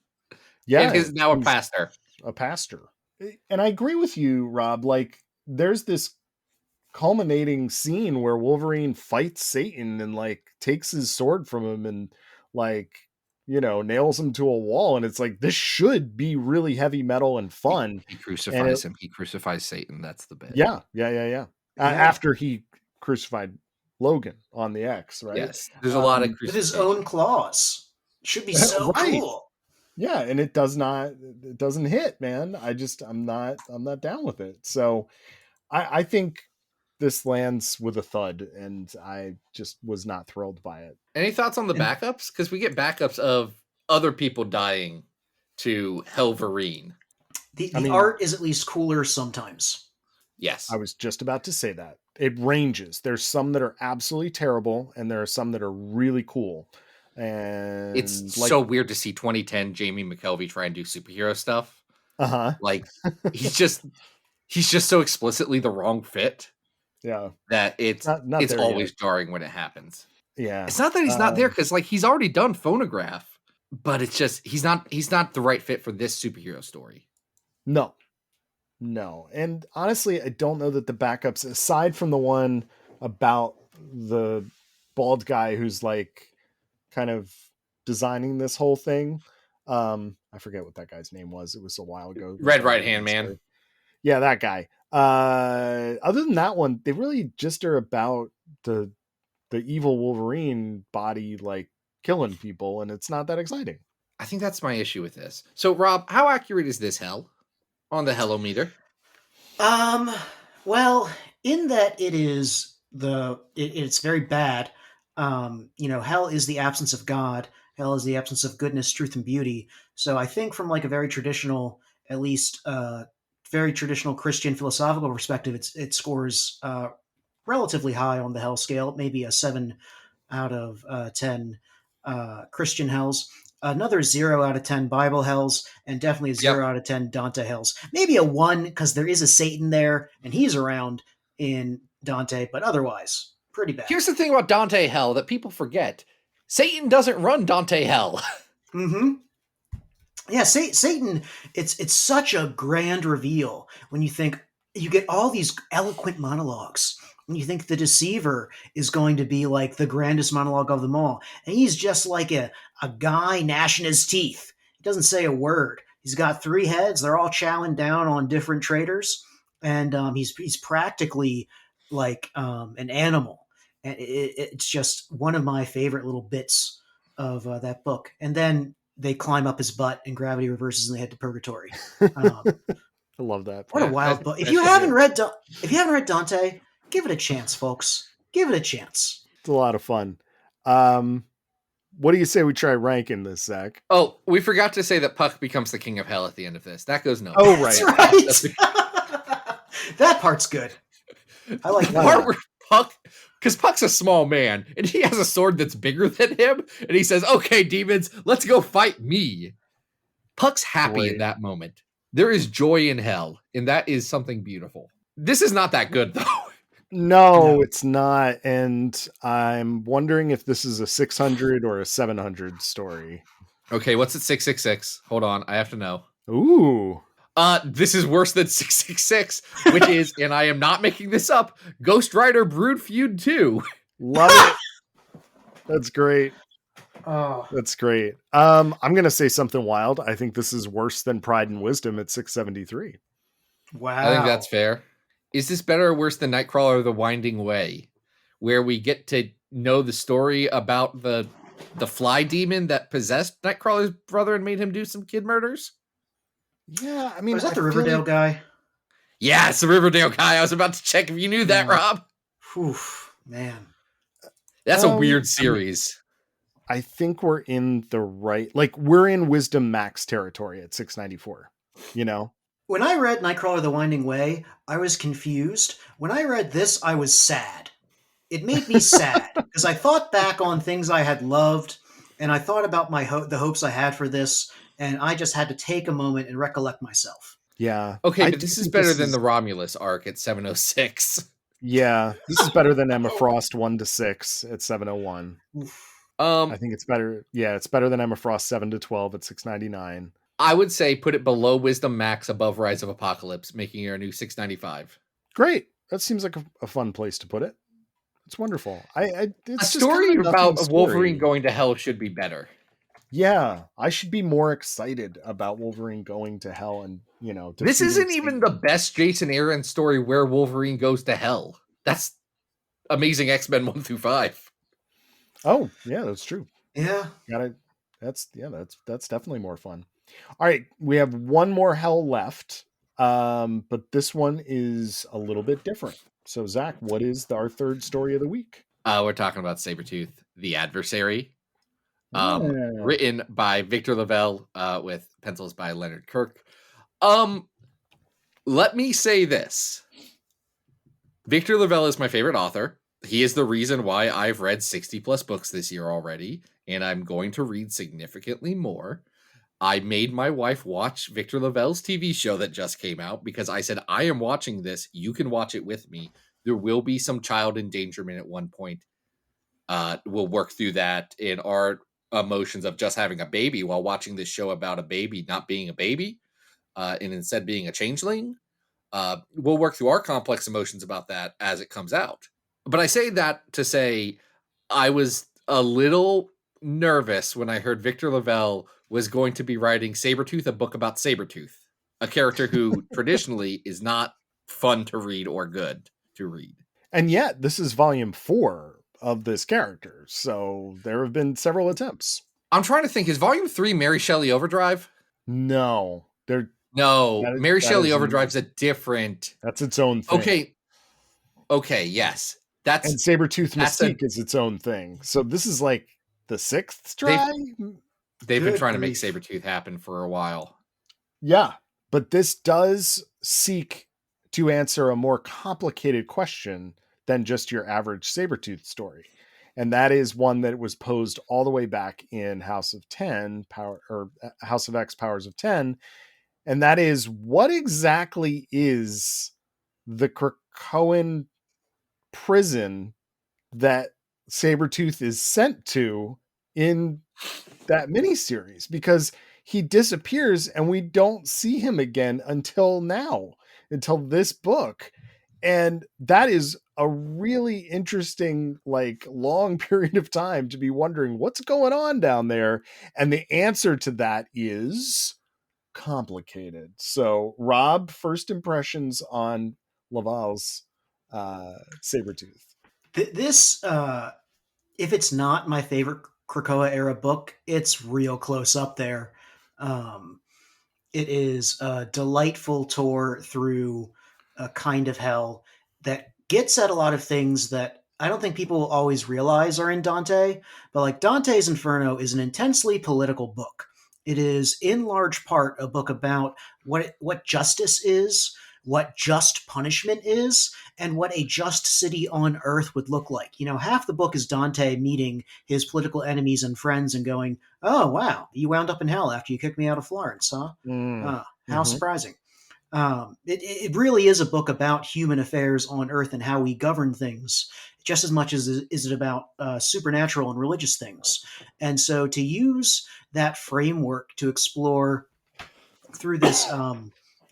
Yeah, and is now a pastor. A pastor. And I agree with you, Rob. Like, there's this culminating scene where Wolverine fights Satan and like takes his sword from him and like, nails him to a wall. And it's like, this should be really heavy metal and fun. He crucifies him. He crucifies Satan. That's the bit. Yeah. After he crucified Logan on the X, right? Yes. There's a lot of with his own claws. Should be so cool. Yeah, and it doesn't hit, man. I'm not down with it. So I think this lands with a thud, and I just was not thrilled by it. Any thoughts on the backups? Because we get backups of other people dying to Wolverine. The art is at least cooler sometimes. Yes. I was just about to say that. It ranges. There's some that are absolutely terrible, and there are some that are really cool. And It's so weird to see 2010 Jamie McKelvey try and do superhero stuff. Like he's just so explicitly the wrong fit that it's not always jarring when it happens. Yeah. It's not that he's not there, because like he's already done Phonograph, but it's just he's not the right fit for this superhero story. No. And honestly, I don't know that the backups, aside from the one about the bald guy who's like kind of designing this whole thing. I forget what that guy's name was. It was a while ago. Red Right Hand Man. Yeah, that guy. Other than that one, they really just are about the evil Wolverine body like killing people, and it's not that exciting. I think that's my issue with this. So, Rob, how accurate is this Hell on the Hell-o-meter? Well, in that it is it's very bad. Hell is the absence of God. Hell is the absence of goodness, truth, and beauty. So I think from like a very traditional, at least very traditional Christian philosophical perspective, it scores relatively high on the Hell scale, maybe a 7 out of 10 Christian Hells, another 0 out of 10 Bible Hells, and definitely a 0 out of 10 Dante Hells. Maybe a 1 because there is a Satan there and he's around in Dante, but otherwise pretty bad. Here's the thing about Dante Hell that people forget. Satan doesn't run Dante Hell. Mm-hmm. Yeah, Satan, it's such a grand reveal when you think you get all these eloquent monologues and you think the deceiver is going to be like the grandest monologue of them all. And he's just like a guy gnashing his teeth. He doesn't say a word. He's got 3 heads. They're all chowing down on different traitors. And he's practically like an animal. And it's just one of my favorite little bits of that book. And then they climb up his butt and gravity reverses and they head to purgatory. I love that. What a wild book! If you haven't read Dante, give it a chance, folks. Give it a chance. It's a lot of fun. What do you say we try ranking this, Zach? Oh, we forgot to say that Puck becomes the king of hell at the end of this. That goes nowhere. Oh, right. That's right. That part's good. I like The that. part where Puck, because Puck's a small man and he has a sword that's bigger than him, and he says, "Okay, demons, let's go fight me." Puck's happy in that moment. There is joy in hell, and that is something beautiful. This is not that good, though. No, it's not. And I'm wondering if this is a 600 or a 700 story. Okay, what's at 666? Hold on, I have to know. Ooh. This is worse than 666, which is, and I am not making this up, Ghost Rider Brood Feud 2. Love it. That's great. Oh, That's great. I'm going to say something wild. I think this is worse than Pride and Wisdom at 673. wow! I think that's fair. Is this better or worse than Nightcrawler: The Winding Way, where we get to know the story about the fly demon that possessed Nightcrawler's brother and made him do some kid murders? Yeah, I mean, Was that the I feel Riverdale like- guy? Yeah, it's the Riverdale guy. I was about to check if you knew that, Yeah. Rob. Whew, man. That's a weird series. I think we're in the right, like we're in Wisdom Max territory at 694, you know? When I read Nightcrawler: The Winding Way, I was confused. When I read this, I was sad. It made me sad because I thought back on things I had loved, and I thought about the hopes I had for this, and I just had to take a moment and recollect myself. Yeah. Okay, I but do this is think better than the Romulus arc at 706. Yeah, this is better than Emma Frost 1-6 at 701. I think it's better. Yeah, it's better than Emma Frost 7-12 at 699. I would say put it below Wisdom Max, above Rise of Apocalypse, making it our new 695. Great. That seems like a fun place to put it. It's wonderful. It's A just story kind of a about nothing Wolverine story. going to hell should be better. Yeah, I should be more excited about Wolverine going to hell and, This defeating isn't even the Satan. best Jason Aaron story where Wolverine goes to hell. That's Amazing X-Men 1-5. Oh, yeah, that's true. Yeah. That's definitely more fun. All right, we have one more hell left. But this one is a little bit different. So Zach, what is our third story of the week? We're talking about Sabretooth, the Adversary. Yeah. Written by Victor Lavelle, with pencils by Leonard Kirk. Let me say this. Victor Lavelle is my favorite author. He is the reason why I've read 60 plus books this year already, and I'm going to read significantly more. I made my wife watch Victor Lavelle's TV show that just came out because I said, I am watching this. You can watch it with me. There will be some child endangerment at one point. We'll work through that in our emotions of just having a baby while watching this show about a baby not being a baby and instead being a changeling. We'll work through our complex emotions about that as it comes out. But I say that to say I was a little nervous when I heard Victor Lavelle was going to be writing Sabretooth, a book about Sabretooth, a character who traditionally is not fun to read or good to read. And yet, this is volume 4 of this character, so there have been several attempts. I'm trying to think, is volume 3 Mary Shelley Overdrive? No, Mary Shelley Overdrive's a different. That's its own thing. Okay, yes. And Sabretooth Mystique is its own thing. So this is like the 6th try? They've been trying to make Sabretooth happen for a while. Yeah, but this does seek to answer a more complicated question than just your average Sabretooth story. And that is one that was posed all the way back in House of X Powers of 10. And that is, what exactly is the Krakoan prison that Sabretooth is sent to in that miniseries? Because he disappears and we don't see him again until this book. And that is a really interesting, like, long period of time to be wondering what's going on down there. And the answer to that is complicated. So, Rob, first impressions on Lavalle's Sabretooth. This, if it's not my favorite Krakoa era book, it's real close up there. It is a delightful tour through a kind of hell that gets at a lot of things that I don't think people always realize are in Dante, but like Dante's Inferno is an intensely political book. It is in large part a book about what justice is, what just punishment is, and what a just city on earth would look like. You know, half the book is Dante meeting his political enemies and friends and going, oh, wow, you wound up in hell after you kicked me out of Florence, huh? How surprising. It really is a book about human affairs on earth and how we govern things, just as much as is it about supernatural and religious things. And so to use that framework to explore through this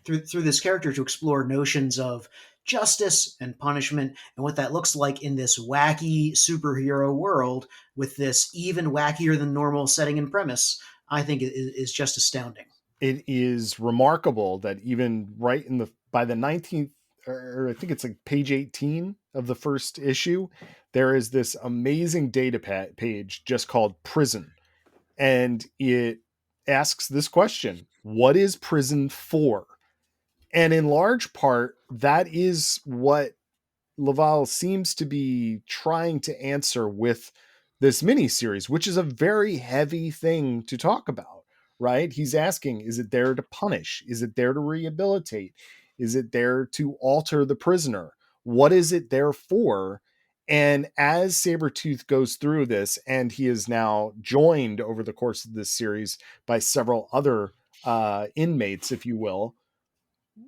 through this character to explore notions of justice and punishment and what that looks like in this wacky superhero world with this even wackier than normal setting and premise, I think is just astounding. It is remarkable that even right by the 19th, or I think it's like page 18 of the first issue, there is this amazing data page just called Prison. And it asks this question: what is prison for? And in large part, that is what Laval seems to be trying to answer with this miniseries, which is a very heavy thing to talk about, right? He's asking, is it there to punish? Is it there to rehabilitate? Is it there to alter the prisoner? What is it there for? And as Sabretooth goes through this, and he is now joined over the course of this series by several other inmates, if you will,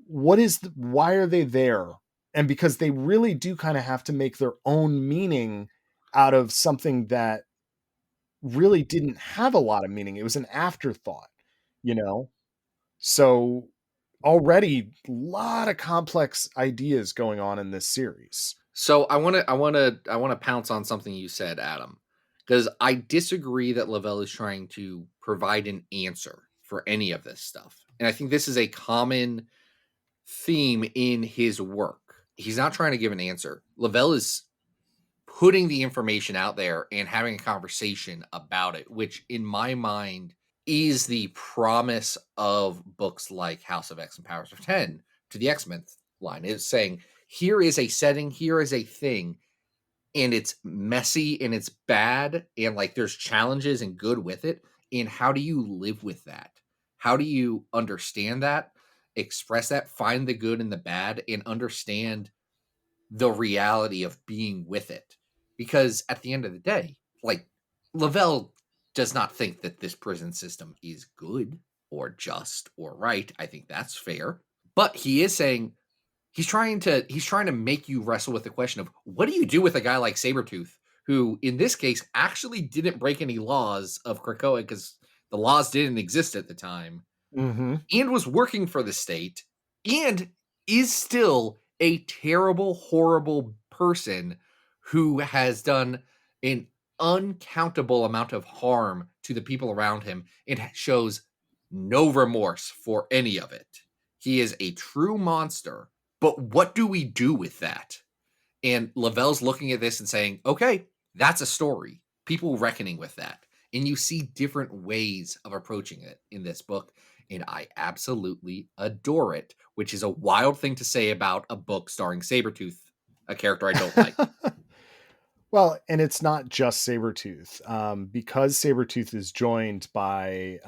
why are they there? And because they really do kind of have to make their own meaning out of something that really didn't have a lot of meaning. It was an afterthought, you know? So already a lot of complex ideas going on in this series. So I want to pounce on something you said, Adam, because I disagree that Lavelle is trying to provide an answer for any of this stuff. And I think this is a common theme in his work. He's not trying to give an answer. Lavelle is putting the information out there and having a conversation about it, which in my mind is the promise of books like House of X and Powers of 10 to the X-Men line. It's saying, here is a setting, here is a thing, and it's messy and it's bad, and like there's challenges and good with it. And how do you live with that? How do you understand that, express that, find the good and the bad, and understand the reality of being with it. Because at the end of the day, like, Lavelle does not think that this prison system is good or just or right. I think that's fair. But he is saying he's trying to make you wrestle with the question of, what do you do with a guy like Sabretooth, who in this case actually didn't break any laws of Krakoa because the laws didn't exist at the time, and was working for the state, and is still a terrible, horrible person who has done an uncountable amount of harm to the people around him and shows no remorse for any of it. He is a true monster, but what do we do with that? And Lavelle's looking at this and saying, okay, that's a story. People reckoning with that. And you see different ways of approaching it in this book. And I absolutely adore it, which is a wild thing to say about a book starring Sabretooth, a character I don't like. Well, and it's not just Sabretooth. Because Sabretooth is joined by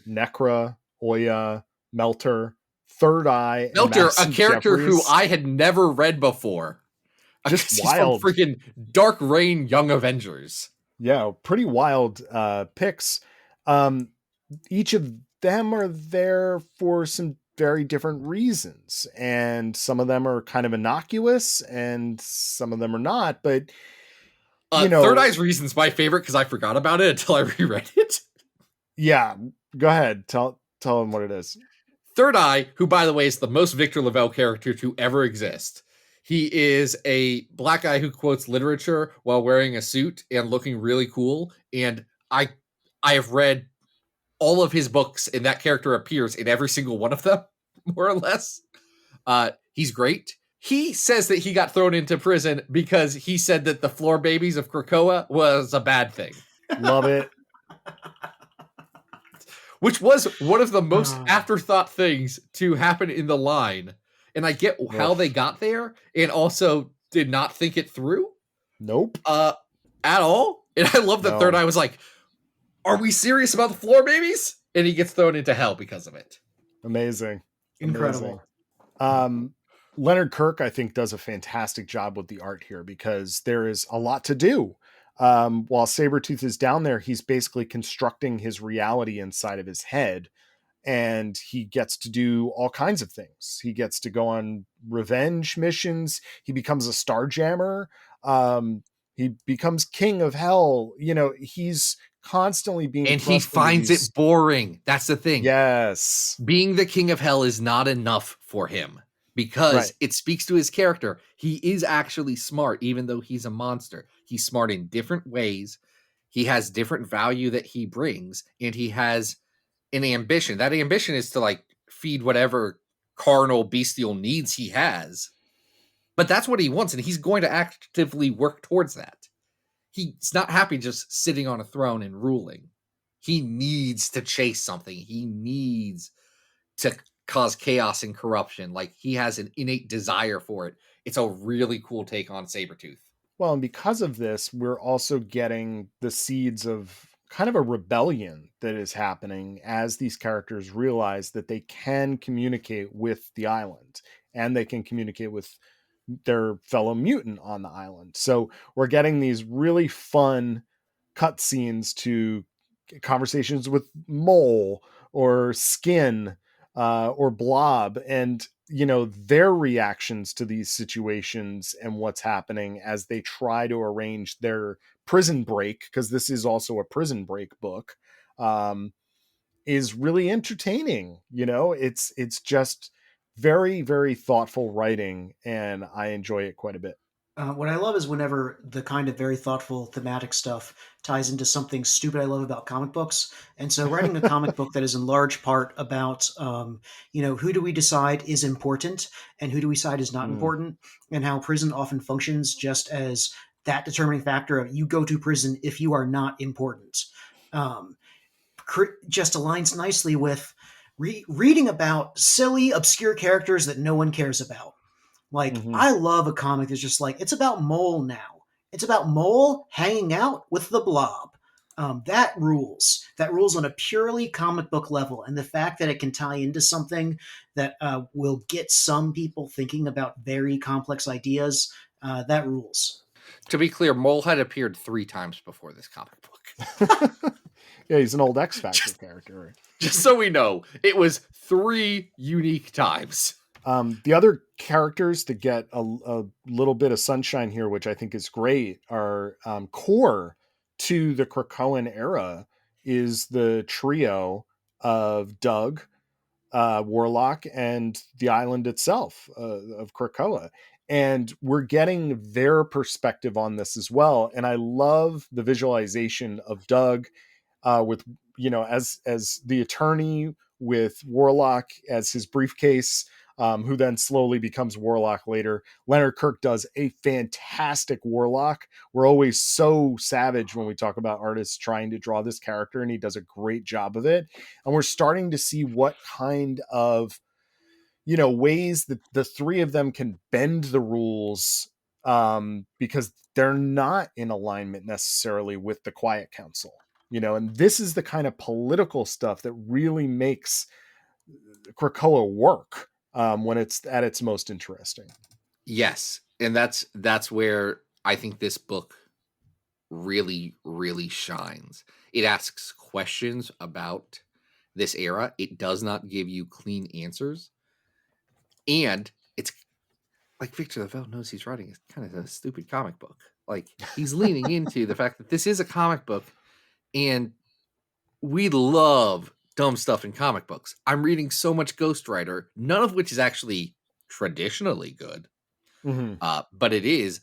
Necra, Oya, Melter, Third Eye. Melter, a Madison character Jeffries. who I had never read before. Just He's wild. from freaking Dark Reign Young Avengers. Yeah, pretty wild picks. Each of them are there for some very different reasons, and some of them are kind of innocuous and some of them are not, but Third Eye's reason's my favorite because I forgot about it until I reread it. Yeah, go ahead. Tell them what it is. Third Eye, who by the way is the most Victor Lavelle character to ever exist. He is a black guy who quotes literature while wearing a suit and looking really cool. And I have read all of his books, and that character appears in every single one of them, more or less. He's great. He says that he got thrown into prison because he said that the floor babies of Krakoa was a bad thing. Love it. Which was one of the most afterthought things to happen in the line. And I get how they got there, and also did not think it through. Nope. At all. And I love that Third Eye was like, are we serious about the floor babies? And he gets thrown into hell because of it. Amazing. Incredible. Leonard Kirk, I think, does a fantastic job with the art here because there is a lot to do. While Sabretooth is down there, he's basically constructing his reality inside of his head, and he gets to do all kinds of things. He gets to go on revenge missions. He becomes a Starjammer. He becomes king of hell. He's constantly being, and he finds it boring. That's the thing. Yes. Being the king of hell is not enough for him because it speaks to his character. He is actually smart, even though he's a monster. He's smart in different ways. He has different value that he brings, and he has an ambition. That ambition is to feed whatever carnal, bestial needs he has. But that's what he wants, and he's going to actively work towards that. He's not happy just sitting on a throne and ruling. He needs to chase something. He needs to cause chaos and corruption. He has an innate desire for it. It's a really cool take on Sabretooth. Well, and because of this, we're also getting the seeds of kind of a rebellion that is happening as these characters realize that they can communicate with the island and they can communicate with their fellow mutant on the island. So we're getting these really fun cutscenes to conversations with Mole or Skin or Blob, and their reactions to these situations and what's happening as they try to arrange their prison break, because this is also a prison break book, is really entertaining. It's just very, very thoughtful writing, and I enjoy it quite a bit. What I love is whenever the kind of very thoughtful thematic stuff ties into something stupid I love about comic books. And so writing a comic book that is in large part about, who do we decide is important and who do we decide is not important, and how prison often functions just as that determining factor of you go to prison if you are not important. Just aligns nicely with reading about silly, obscure characters that no one cares about. I love a comic that's just it's about Mole now. It's about Mole hanging out with the Blob. That rules. That rules on a purely comic book level. And the fact that it can tie into something that will get some people thinking about very complex ideas That rules. To be clear, Mole had appeared 3 times before this comic book. Yeah, he's an old X Factor character. Right? Just so we know, it was 3 unique times. The other characters that get a little bit of sunshine here, which I think is great, are core to the Krakoan era, is the trio of Doug, Warlock, and the island itself of Krakoa. And we're getting their perspective on this as well. And I love the visualization of Doug with, as the attorney, with Warlock as his briefcase, who then slowly becomes Warlock later. Leonard Kirk does a fantastic Warlock. We're always so savage when we talk about artists trying to draw this character, and he does a great job of it. And we're starting to see what kind of, ways that the 3 of them can bend the rules, because they're not in alignment necessarily with the Quiet Council. And this is the kind of political stuff that really makes Krakoa work when it's at its most interesting. Yes, and that's where I think this book really, really shines. It asks questions about this era. It does not give you clean answers. And it's like Victor LaValle knows he's writing kind of a stupid comic book. Like, he's leaning into the fact that this is a comic book, and we love dumb stuff in comic books. I'm reading so much Ghost Rider, none of which is actually traditionally good. Mm-hmm. But it is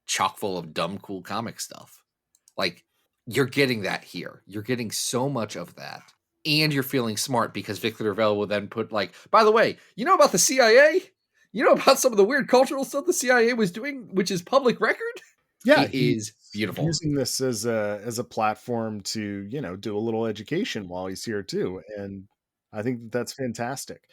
chock full of dumb, cool comic stuff. Like, you're getting that here. You're getting so much of that. And you're feeling smart because Victor LaValle will then put, like, by the way, you know about the CIA? You know about some of the weird cultural stuff the CIA was doing, which is public record? Yeah, it is beautiful. Using this as a platform to, do a little education while he's here too. And I think that's fantastic.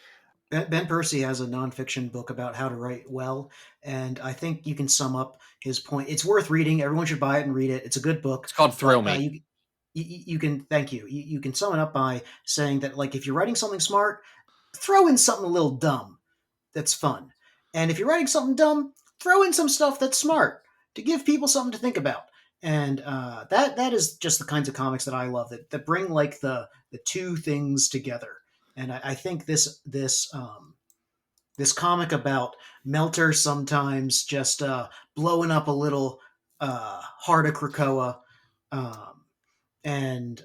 Ben Percy has a nonfiction book about how to write well, and I think you can sum up his point. It's worth reading. Everyone should buy it and read it. It's a good book. It's called Thrill Me. You can, thank you. You can sum it up by saying that, like, if you're writing something smart, throw in something a little dumb that's fun. And if you're writing something dumb, throw in some stuff that's smart to give people something to think about. And that is just the kinds of comics that I love, that bring, like, the 2 things together. And I think this comic about Melter sometimes just blowing up a little heart of Krakoa, and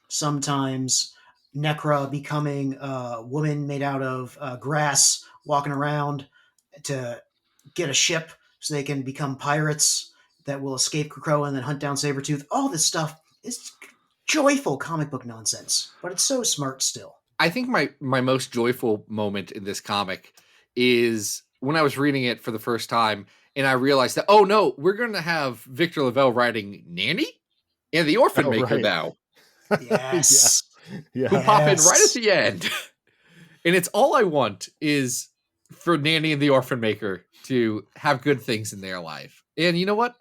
sometimes Necra becoming a woman made out of grass, walking around to get a ship so they can become pirates that will escape Krakoa and then hunt down Sabretooth. All this stuff is joyful comic book nonsense, but it's so smart still. I think my most joyful moment in this comic is when I was reading it for the first time and I realized that, oh no, we're going to have Victor LaValle writing Nanny and the Orphan Maker now. Yes. Yeah. Who pop in right at the end. And it's all I want is for Nanny and the Orphan Maker to have good things in their life. And you know what?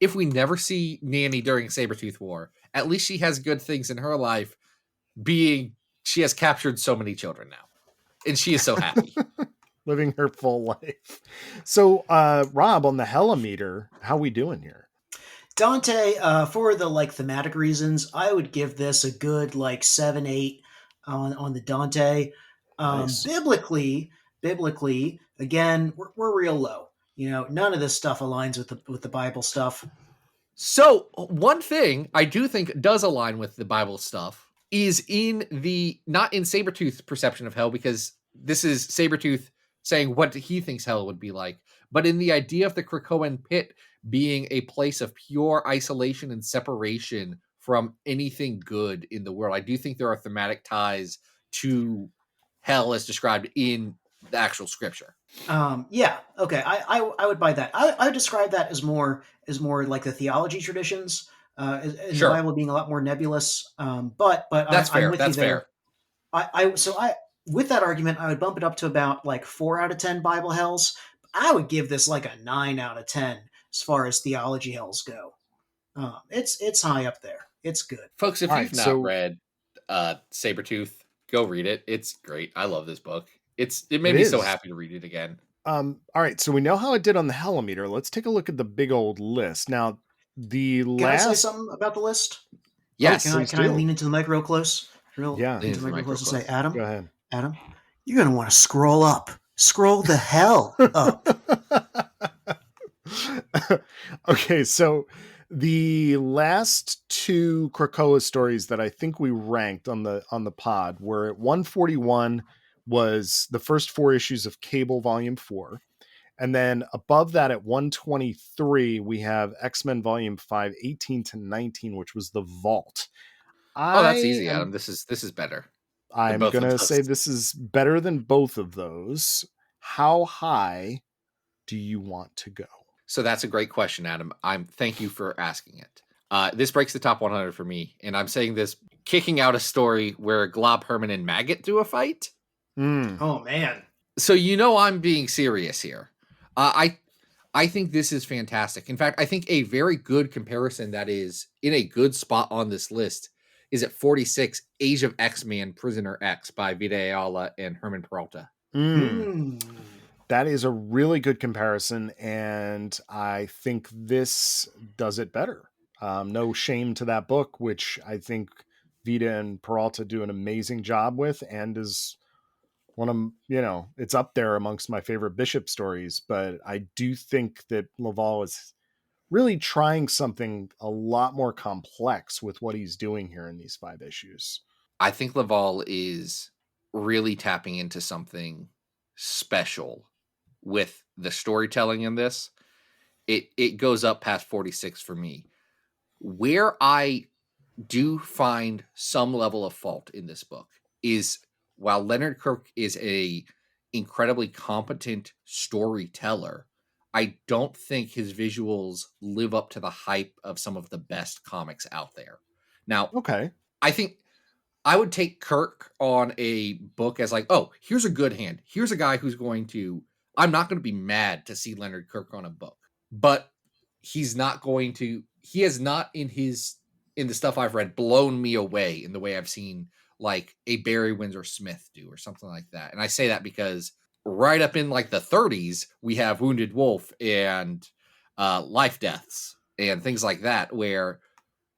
If we never see Nanny during Sabretooth War, at least she has good things in her life, being she has captured so many children now, and she is so happy. Living her full life. So, Rob, on the Hell-meter, how we doing here? Dante, for the thematic reasons, I would give this a good 7-8 on the Dante. Nice. Biblically, again, we're real low. None of this stuff aligns with the Bible stuff. So one thing I do think does align with the Bible stuff is not in Sabretooth's perception of hell, because this is Sabretooth saying what he thinks hell would be like, but in the idea of the Krakoan pit being a place of pure isolation and separation from anything good in the world. I do think there are thematic ties to hell as described in the actual scripture. Yeah. Okay. I would buy that. I would describe that as more like the theology traditions, in Sure. the Bible being a lot more nebulous. But that's fair. I'm with that's you there. fair. With that argument, I would bump it up to about 4 out of 10 Bible hells. I would give this a 9 out of 10 as far as theology hells go. It's high up there. It's good. Folks, if you've not read Sabretooth, go read it. It's great. I love this book. It made me so happy to read it again. All right, so we know how it did on the Helometer. Let's take a look at the big old list. Now, the Can I say last... something about the list? Yes. Can I lean into the mic real close? Yeah. Into the mic real close and say, Adam, Go ahead. Adam, you're going to want to scroll up. Scroll the hell up. Okay, so the last two Krakoa stories that I think we ranked on the pod were at 141 was the first 4 issues of Cable Volume 4. And then above that at 123, we have X-Men Volume 5, 18 to 19, which was the Vault. That's easy, Adam. This is better. I'm going to say this is better than both of those. How high do you want to go? So that's a great question, Adam. Thank you for asking it. This breaks the top 100 for me, and I'm saying this kicking out a story where Glob, Herman, and Maggot do a fight. Oh man! So I'm being serious here. I think this is fantastic. In fact, I think a very good comparison that is in a good spot on this list is at 46, Age of X-Man, Prisoner X by Vita Ayala and Herman Peralta. That is a really good comparison, and I think this does it better. No shame to that book, which I think Vita and Peralta do an amazing job with, and is one of, it's up there amongst my favorite Bishop stories. But I do think that Laval is really trying something a lot more complex with what he's doing here in these 5 issues. I think Laval is really tapping into something special with the storytelling in this. It goes up past 46 for me. Where I do find some level of fault in this book is while Leonard Kirk is a incredibly competent storyteller, I don't think his visuals live up to the hype of some of the best comics out there. Now, okay, I think I would take Kirk on a book as like, oh, here's a good hand. Here's a guy who's I'm not going to be mad to see Leonard Kirk on a book, but he has not in the stuff I've read blown me away in the way I've seen like a Barry Windsor Smith do or something like that. And I say that because right up in like the 30s, we have Wounded Wolf and Life Deaths and things like that, where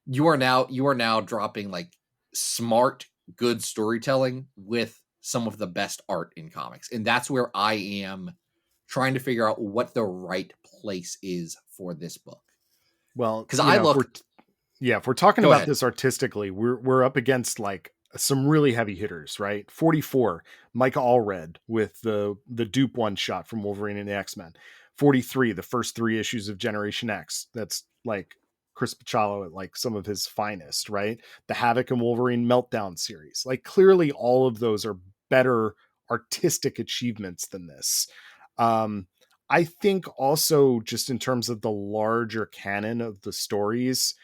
you are now dropping like smart, good storytelling with some of the best art in comics. And that's where I am trying to figure out what the right place is for this book. Well, because if we're talking about this artistically, we're up against like some really heavy hitters, right? 44, Micah Allred with the dupe one shot from Wolverine and the X-Men. 43, the first 3 issues of Generation X. That's like Chris Pachalo at like some of his finest, right? The Havoc and Wolverine Meltdown series. Like clearly all of those are better artistic achievements than this. I think also just in terms of the larger canon of the stories,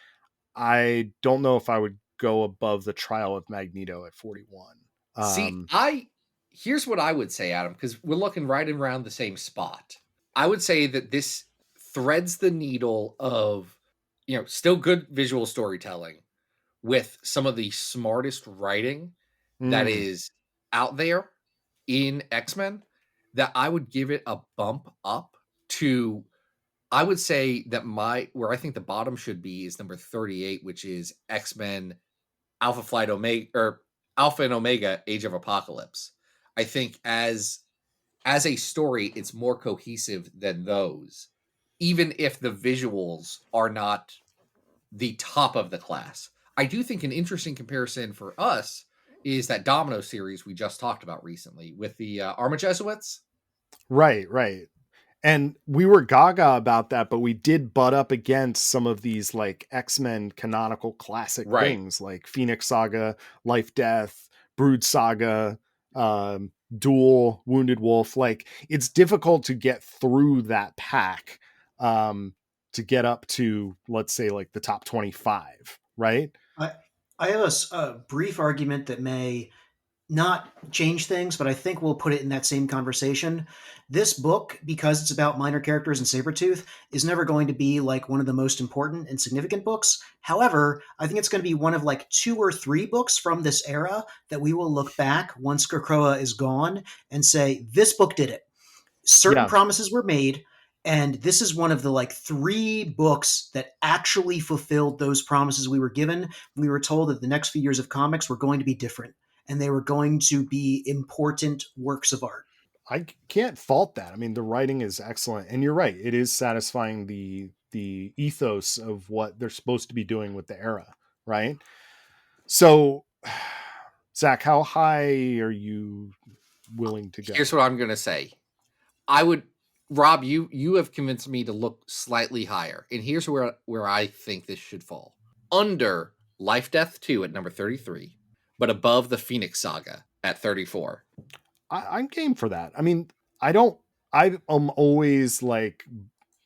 I don't know if I would go above the Trial of Magneto at 41. Here's what I would say, Adam, because we're looking right around the same spot. I would say that this threads the needle of, still good visual storytelling with some of the smartest writing that is out there in X-Men, that I would give it a bump up to, I would say that where I think the bottom should be is number 38, which is X-Men Alpha and Omega Age of Apocalypse. I think as a story, it's more cohesive than those, even if the visuals are not the top of the class. I do think an interesting comparison for us is that Domino series we just talked about recently with the Arma Jesuits. Right. And we were gaga about that, but we did butt up against some of these like X-Men canonical classic things like Phoenix Saga, Life Death, Brood Saga, Duel, Wounded Wolf. Like it's difficult to get through that pack to get up to, let's say, like the top 25, right? I have a brief argument that may not change things, but I think we'll put it in that same conversation. This book, because it's about minor characters and Sabretooth, is never going to be like one of the most important and significant books. However, I think it's going to be one of like 2 or 3 books from this era that we will look back once Krakoa is gone and say, this book did it. certain Yeah. promises were made, and this is one of the like 3 books that actually fulfilled those promises we were given. We were told that the next few years of comics were going to be different, and they were going to be important works of art. I can't fault that. I mean, the writing is excellent, and you're right. It is satisfying the ethos of what they're supposed to be doing with the era, right? So, Zach, how high are you willing to go? Here's what I'm gonna say. Rob, you have convinced me to look slightly higher, and here's where I think this should fall: under Life Death 2 at number 33, but above the Phoenix Saga at 34. I'm game for that. I mean, I'm always like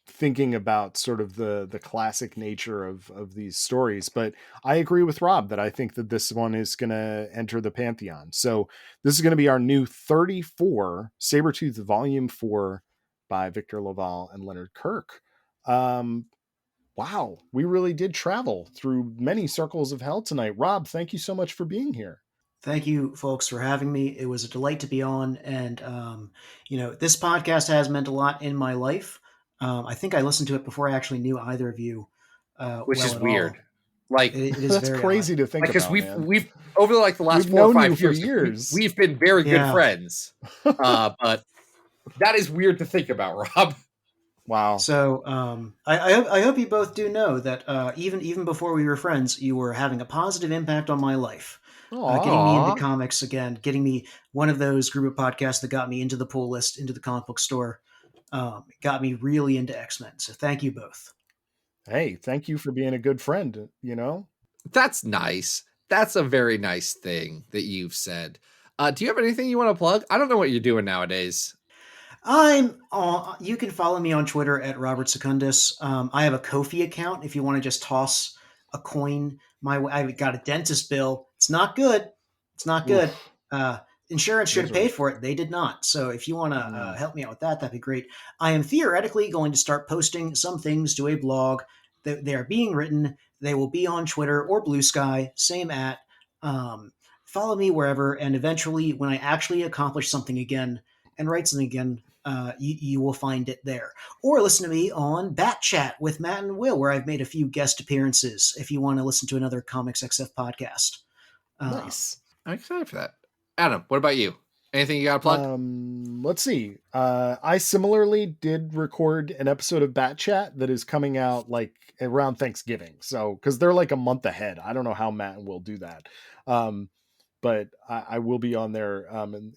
thinking about sort of the classic nature of these stories, but I agree with Rob that I think that this one is going to enter the pantheon. So this is going to be our new 34 Sabretooth Volume 4 by Victor Laval and Leonard Kirk. Wow, we really did travel through many circles of hell tonight. Rob, thank you so much for being here. Thank you, folks, for having me. It was a delight to be on. And, this podcast has meant a lot in my life. I think I listened to it before I actually knew either of you. Which well is at weird. all. Like, It is That's very crazy odd. to think because about. we've over like the last We've 4 or known you 5 for years, years. we've been very good Yeah. friends. But that is weird to think about, Rob. Wow. So I hope you both do know that even before we were friends, you were having a positive impact on my life. Getting me into comics again, getting me one of those group of podcasts that got me into the pull list, into the comic book store, got me really into X-Men. So thank you both. Hey, thank you for being a good friend, That's nice. That's a very nice thing that you've said. Do you have anything you want to plug? I don't know what you're doing nowadays. You can follow me on Twitter at Robert Secundas. I have a Ko-fi account if you want to just toss a coin my way. I got a dentist bill. It's not good. It's not good. Insurance should have paid for it. They did not. So if you want to help me out with that, that'd be great. I am theoretically going to start posting some things to a blog. They are being written. They will be on Twitter or Blue Sky, same at. Follow me wherever, and eventually when I actually accomplish something again and write something again, you will find it there. Or listen to me on Bat Chat with Matt and Will, where I've made a few guest appearances if you want to listen to another ComicsXF podcast. Nice. I'm excited for that. Adam, what about you? Anything you got to plug? Let's see. I similarly did record an episode of Bat Chat that is coming out like around Thanksgiving. So, because they're like a month ahead. I don't know how Matt and Will do that. But I will be on there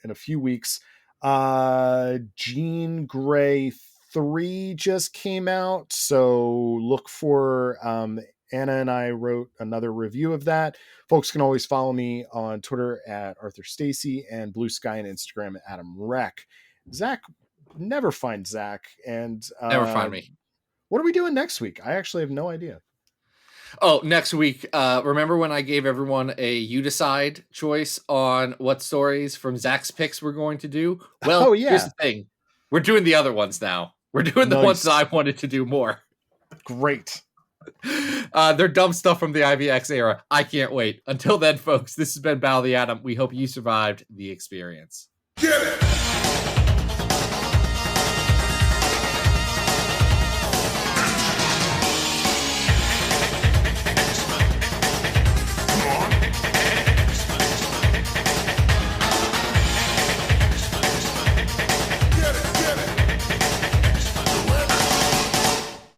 in a few weeks. Jean Grey 3 just came out, so look for Anna and I wrote another review of that. Folks can always follow me on Twitter at Arthur Stacy and Blue Sky and Instagram at Adam Reck. Zach, never find Zach, and Never find me. What are we doing next week? I actually have no idea. Oh, next week. Remember when I gave everyone a you decide choice on what stories from Zach's picks we're going to do? Well, here's the thing. We're doing the other ones now. We're doing the ones that I wanted to do more. Great. They're dumb stuff from the IVX era. I can't wait. Until then, folks, this has been Battle of the Atom. We hope you survived the experience. Get it!